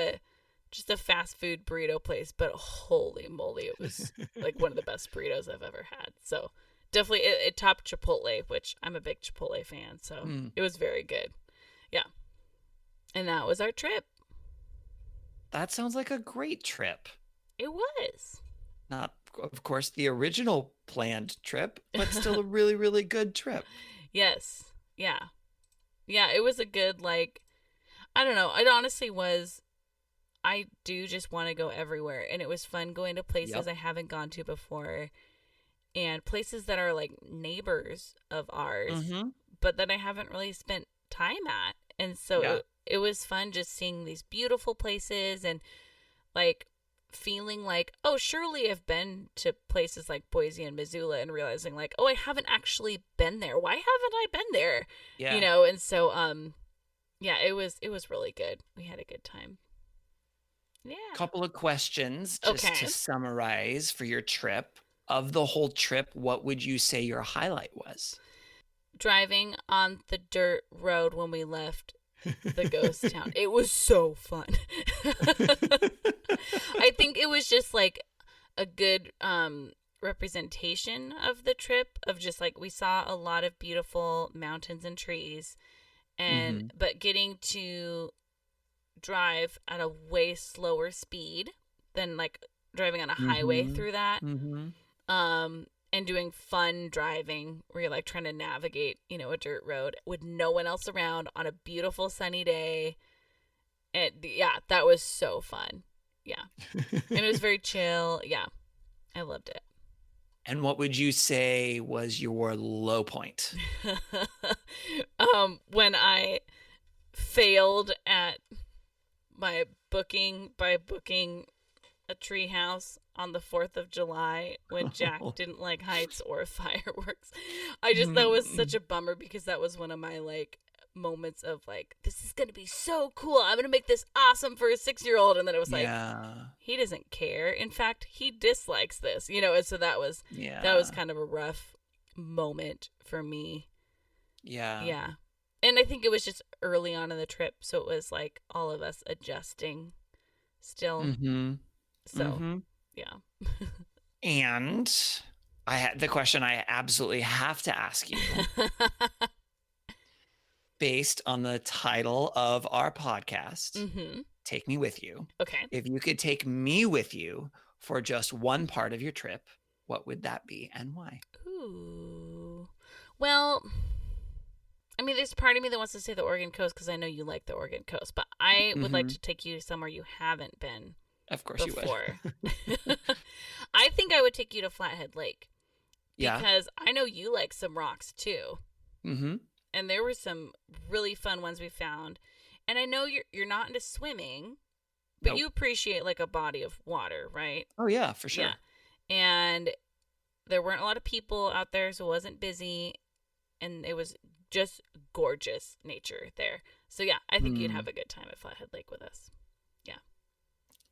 just a fast food burrito place, but holy moly, it was like one of the best burritos I've ever had. So definitely it topped Chipotle, which I'm a big Chipotle fan. So it was very good. Yeah. And that was our trip. That sounds like a great trip. It was. Not, of course, the original planned trip, but still a really, really good trip. Yes. Yeah. Yeah, it was a good, like, I don't know. It honestly was. I do just want to go everywhere, and it was fun going to places I haven't gone to before, and places that are like neighbors of ours, but that I haven't really spent time at. And so it was fun just seeing these beautiful places, and like feeling like, oh, surely I've been to places like Boise and Missoula, and realizing like, oh, I haven't actually been there. Why haven't I been there? Yeah. You know, and so it was really good. We had a good time. Yeah. Couple of questions just to summarize for your trip. Of the whole trip, what would you say your highlight was? Driving on the dirt road when we left the ghost town. It was so fun. I think it was just like a good representation of the trip, of just like we saw a lot of beautiful mountains and trees, and but getting to drive at a way slower speed than like driving on a highway through that, and doing fun driving where you're like trying to navigate, a dirt road with no one else around on a beautiful sunny day. And yeah, that was so fun. Yeah. And it was very chill. Yeah. I loved it. And what would you say was your low point? When I failed at my booking by booking a tree house on the 4th of July when Jack didn't like heights or fireworks. That was such a bummer because that was one of my like moments of like, this is going to be so cool. I'm going to make this awesome for a 6-year-old. And then it was like, he doesn't care. In fact, he dislikes this, and so that was kind of a rough moment for me. Yeah. Yeah. And I think it was just early on in the trip. So it was like all of us adjusting still. Mm-hmm. So, yeah. And I had the question I absolutely have to ask you. Based on the title of our podcast, Take Me With You. Okay. If you could take me with you for just one part of your trip, what would that be and why? Ooh. Well, I mean, there's part of me that wants to say the Oregon coast because I know you like the Oregon coast, but I would like to take you somewhere you haven't been. Of course before. You would. I think I would take you to Flathead Lake. Yeah. Because I know you like some rocks too. Mm-hmm. And there were some really fun ones we found. And I know you're not into swimming, but you appreciate like a body of water, right? Oh yeah, for sure. Yeah. And there weren't a lot of people out there, so it wasn't busy. And it was just gorgeous nature there. So yeah, I think you'd have a good time at Flathead Lake with us. Yeah.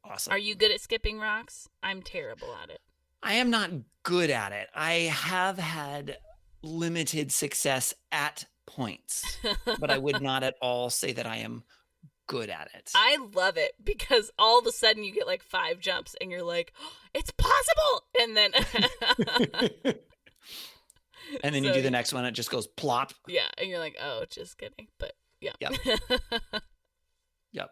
Awesome. Are you good at skipping rocks? I'm terrible at it. I am not good at it. I have had limited success at points, but I would not at all say that I am good at it. I love it because all of a sudden you get like 5 jumps and you're like, oh, it's possible. And then and then you do the next one, it just goes plop. Yeah, and you're like, oh, just kidding. But yeah. Yep. Yep.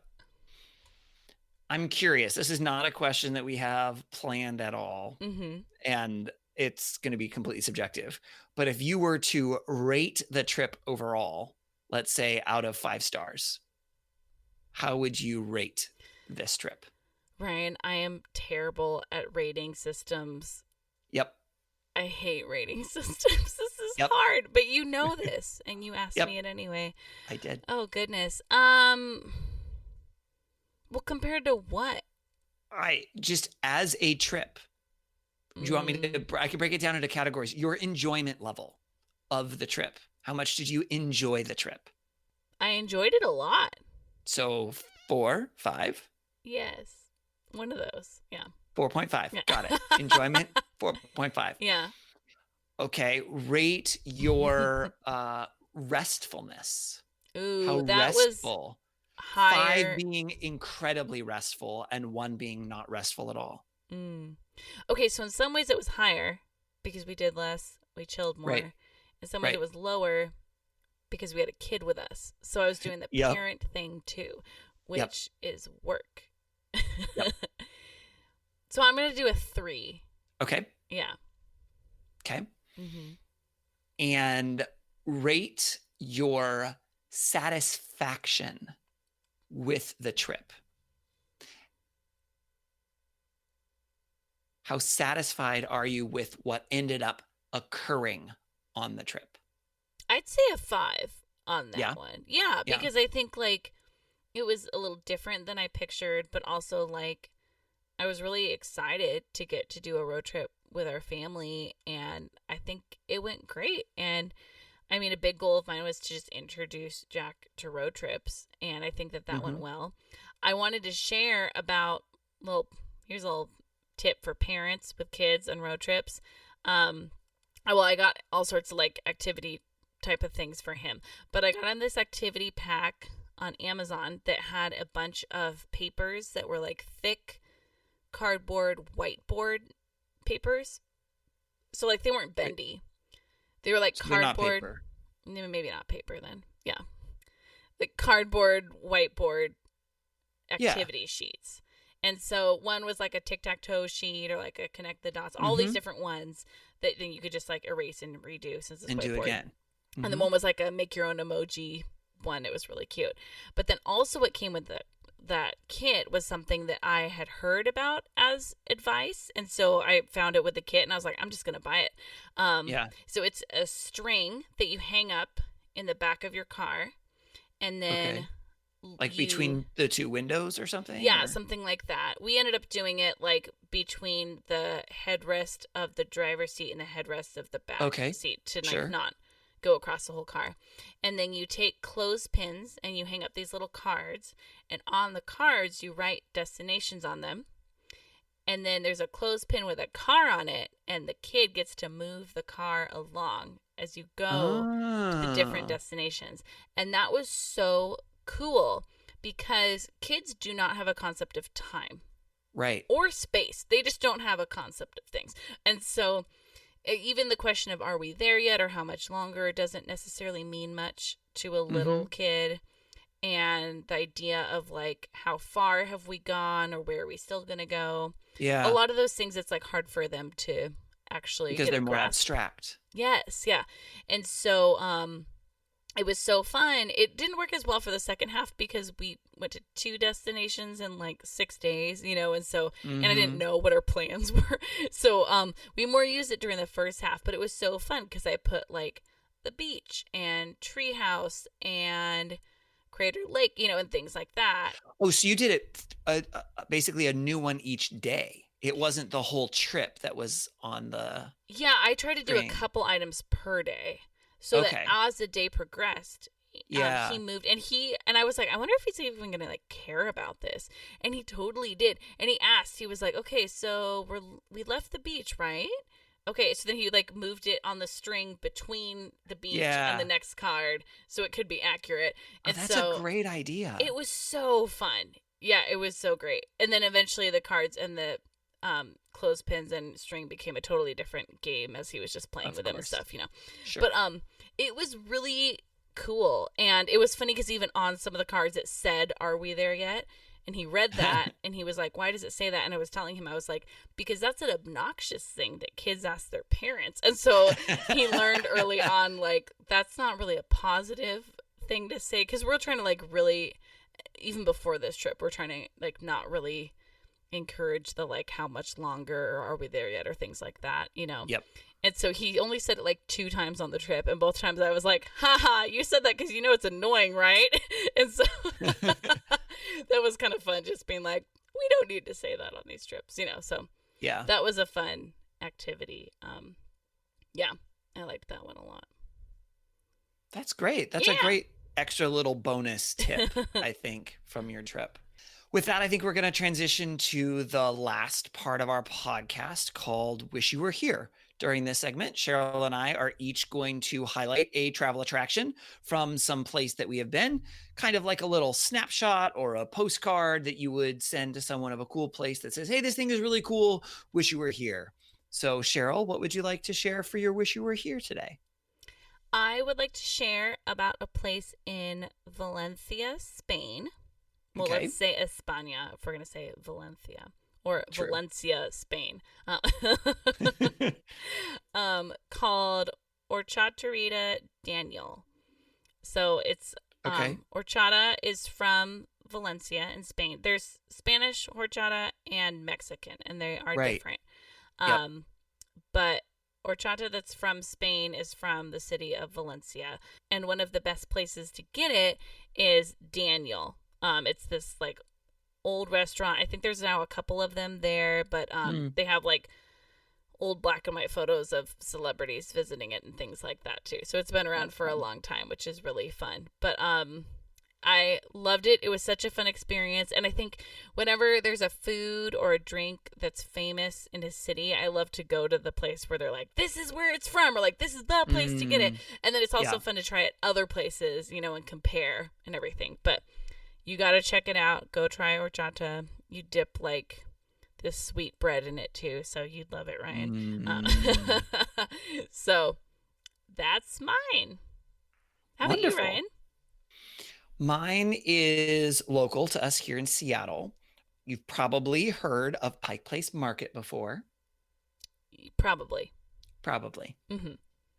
I'm curious. This is not a question that we have planned at all. Mm-hmm. And it's going to be completely subjective. But if you were to rate the trip overall, let's say out of 5 stars, how would you rate this trip? Ryan, I am terrible at rating systems. Yep. I hate rating systems. This is hard, but you know this, and you asked me it anyway. I did. Oh, goodness. Well, compared to what? Just as a trip. Do you want me to? I can break it down into categories. Your enjoyment level of the trip. How much did you enjoy the trip? I enjoyed it a lot. So 4, 5? Yes. One of those. Yeah. 4.5. Yeah. Got it. Enjoyment, 4.5. Yeah. Okay. Rate your restfulness. Ooh, how that restful. Was higher. 5 being incredibly restful and 1 being not restful at all. Okay, so in some ways it was higher because we did less, we chilled more. Right. In some ways it was lower because we had a kid with us. So I was doing the parent thing too, which is work. Yep. So I'm going to do a 3. Okay. Yeah. Okay. Mm-hmm. And rate your satisfaction with the trip. How satisfied are you with what ended up occurring on the trip? I'd say a 5 on that one. Yeah, because I think like it was a little different than I pictured, but also like I was really excited to get to do a road trip with our family, and I think it went great. And I mean, a big goal of mine was to just introduce Jack to road trips, and I think that went well. I wanted to share about here's a little tip for parents with kids and road trips. I got all sorts of like activity type of things for him, but I got on this activity pack on Amazon that had a bunch of papers that were like thick cardboard whiteboard papers. So like they weren't bendy. They were like cardboard. Maybe not paper then. Yeah. Like cardboard whiteboard activity sheets. And so one was like a tic-tac-toe sheet or like a connect the dots, all these different ones that then you could just like erase and redo since it's and whiteboard. Do again. And then one was like a make your own emoji one. It was really cute. But then also what came with that kit was something that I had heard about as advice. And so I found it with the kit and I was like, I'm just going to buy it. So it's a string that you hang up in the back of your car. And then like between the two windows or something? Yeah, something like that. We ended up doing it like between the headrest of the driver's seat and the headrest of the back seat to like not go across the whole car. And then you take clothespins and you hang up these little cards, and on the cards you write destinations on them. And then there's a clothespin with a car on it, and the kid gets to move the car along as you go to the different destinations. And that was so cool because kids do not have a concept of time. Right. Or space. They just don't have a concept of things. And so even the question of are we there yet or how much longer doesn't necessarily mean much to a little kid. And the idea of like how far have we gone or where are we still going to go? Yeah. A lot of those things, it's like hard for them to actually because they're more abstract. Yes. Yeah. And so it was so fun. It didn't work as well for the second half because we went to 2 destinations in like 6 days, you know, and so, and I didn't know what our plans were. So we more used it during the first half, but it was so fun because I put like the beach and treehouse and Crater Lake, you know, and things like that. Oh, so you did it basically a new one each day. It wasn't the whole trip that was on the Yeah, I tried to do a couple items per day. So that as the day progressed, he moved, and I was like, I wonder if he's even going to like care about this. And he totally did. And he asked, he was like, okay, so we left the beach, right? Okay. So then he like moved it on the string between the beach and the next card so it could be accurate. And that's a great idea. It was so fun. Yeah, it was so great. And then eventually the cards and the clothespins and string became a totally different game as he was just playing with them and stuff, you know. Sure. But it was really cool, and it was funny because even on some of the cards it said, "Are we there yet?" And he read that and he was like, "Why does it say that?" And I was telling him, I was like, because that's an obnoxious thing that kids ask their parents. And so he learned early on, like, that's not really a positive thing to say, because we're trying to like really, even before this trip, we're trying to like not really encourage the like how much longer or are we there yet or things like that, you know. Yep. And so he only said it like 2 times on the trip, and both times I was like, haha, you said that because you know it's annoying, right? And so that was kind of fun, just being like, we don't need to say that on these trips, you know. So yeah, that was a fun activity. Yeah, I liked that one a lot. That's great. That's a great extra little bonus tip, I think, from your trip. With that, I think we're going to transition to the last part of our podcast called Wish You Were Here. During this segment, Cheryl and I are each going to highlight a travel attraction from some place that we have been, kind of like a little snapshot or a postcard that you would send to someone of a cool place that says, hey, this thing is really cool. Wish you were here. So Cheryl, what would you like to share for your Wish You Were Here today? I would like to share about a place in Valencia, Spain. Well, let's say España if we're going to say Valencia. Or True. Valencia, Spain. Called Horchateria Daniel. So it's horchata is from Valencia in Spain. There's Spanish horchata and Mexican, and they are different. But horchata that's from Spain is from the city of Valencia, and one of the best places to get it is Daniel. It's this like old restaurant. I think there's now a couple of them there, but they have like old black and white photos of celebrities visiting it and things like that too. So it's been around for a long time, which is really fun. But I loved it. It was such a fun experience. And I think whenever there's a food or a drink that's famous in a city, I love to go to the place where they're like, this is where it's from, or like, this is the place to get it. And then it's also fun to try it other places, you know, and compare and everything. But you got to check it out. Go try horchata. You dip like this sweet bread in it too. So you'd love it, Ryan. So that's mine. How about you, Ryan? Mine is local to us here in Seattle. You've probably heard of Pike Place Market before. Probably. Mm-hmm.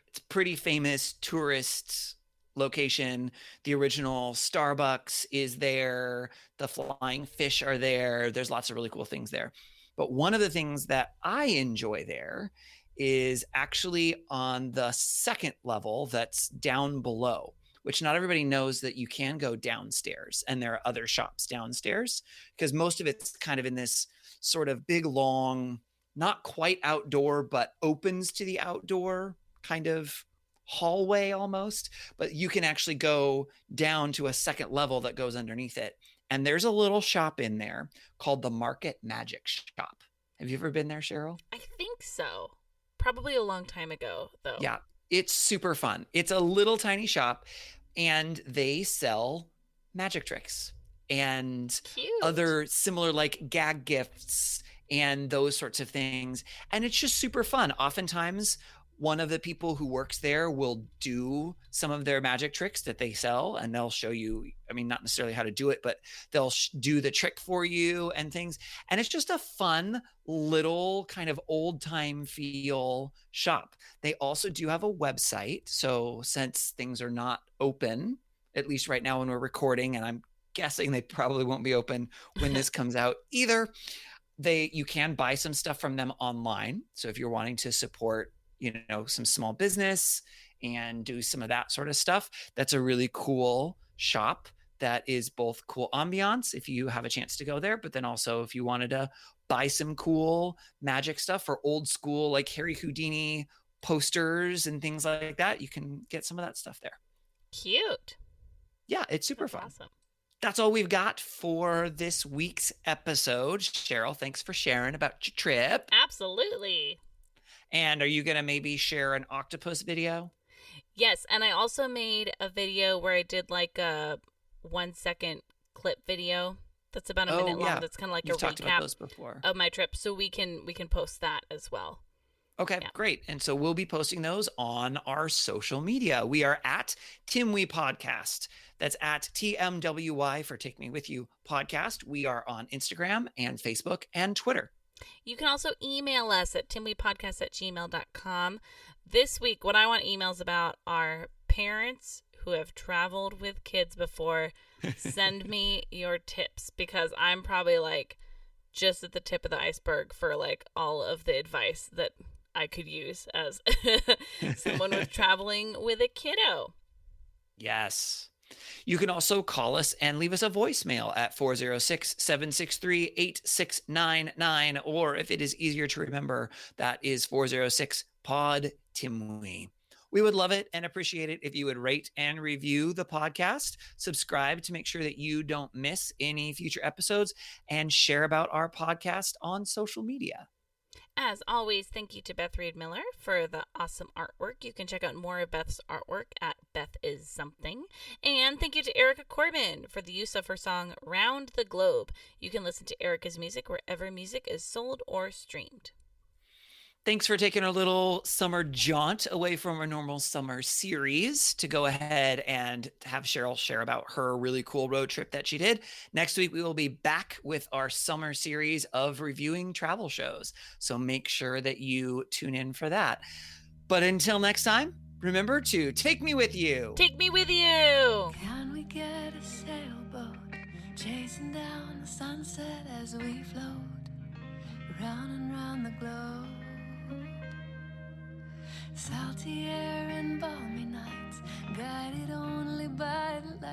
It's pretty famous tourist location. The original Starbucks is there. The flying fish are there. There's lots of really cool things there. But one of the things that I enjoy there is actually on the second level that's down below, which not everybody knows that you can go downstairs and there are other shops downstairs, because most of it's kind of in this sort of big, long, not quite outdoor, but opens to the outdoor kind of hallway almost. But you can actually go down to a second level that goes underneath it. And there's a little shop in there called the Market Magic Shop. Have you ever been there, Cheryl? I think so. Probably a long time ago, though. Yeah, it's super fun. It's a little tiny shop, and they sell magic tricks and other similar like gag gifts and those sorts of things. And it's just super fun. Oftentimes, one of the people who works there will do some of their magic tricks that they sell, and they'll show you, I mean, not necessarily how to do it, but they'll do the trick for you and things. And it's just a fun little kind of old time feel shop. They also do have a website. So since things are not open, at least right now when we're recording, and I'm guessing they probably won't be open when this comes out either, you can buy some stuff from them online. So if you're wanting to support, some small business and do some of that sort of stuff, that's a really cool shop that is both cool ambiance if you have a chance to go there, but then also if you wanted to buy some cool magic stuff or old school like Harry Houdini posters and things like that, you can get some of that stuff there. Cute. Yeah, it's super fun. Awesome. That's all we've got for this week's episode. Cheryl, thanks for sharing about your trip. Absolutely. And are you going to maybe share an octopus video? Yes, and I also made a video where I did like a 1 second clip video that's about a minute long. That's kind of like a recap of my trip. So we can post that as well. Okay, great. And so we'll be posting those on our social media. We are at Timwy Podcast. That's at TMWY for Take Me With You Podcast. We are on Instagram and Facebook and Twitter. You can also email us at timwypodcast@gmail.com. This week, what I want emails about are parents who have traveled with kids before. Send me your tips, because I'm probably like just at the tip of the iceberg for like all of the advice that I could use as someone who's traveling with a kiddo. Yes. You can also call us and leave us a voicemail at 406-763-8699. Or if it is easier to remember, that is 406-POD-TIMWY. We would love it and appreciate it if you would rate and review the podcast, subscribe to make sure that you don't miss any future episodes, and share about our podcast on social media. As always, thank you to Beth Reed Miller for the awesome artwork. You can check out more of Beth's artwork at Beth Is Something. And thank you to Erica Corbin for the use of her song Round the Globe. You can listen to Erica's music wherever music is sold or streamed. Thanks for taking a little summer jaunt away from our normal summer series to go ahead and have Cheryl share about her really cool road trip that she did. Next week, we will be back with our summer series of reviewing travel shows. So make sure that you tune in for that. But until next time, remember to take me with you. Take me with you. Can we get a sailboat chasing down the sunset as we float round and round the globe? Salty air and balmy nights, guided only by the light.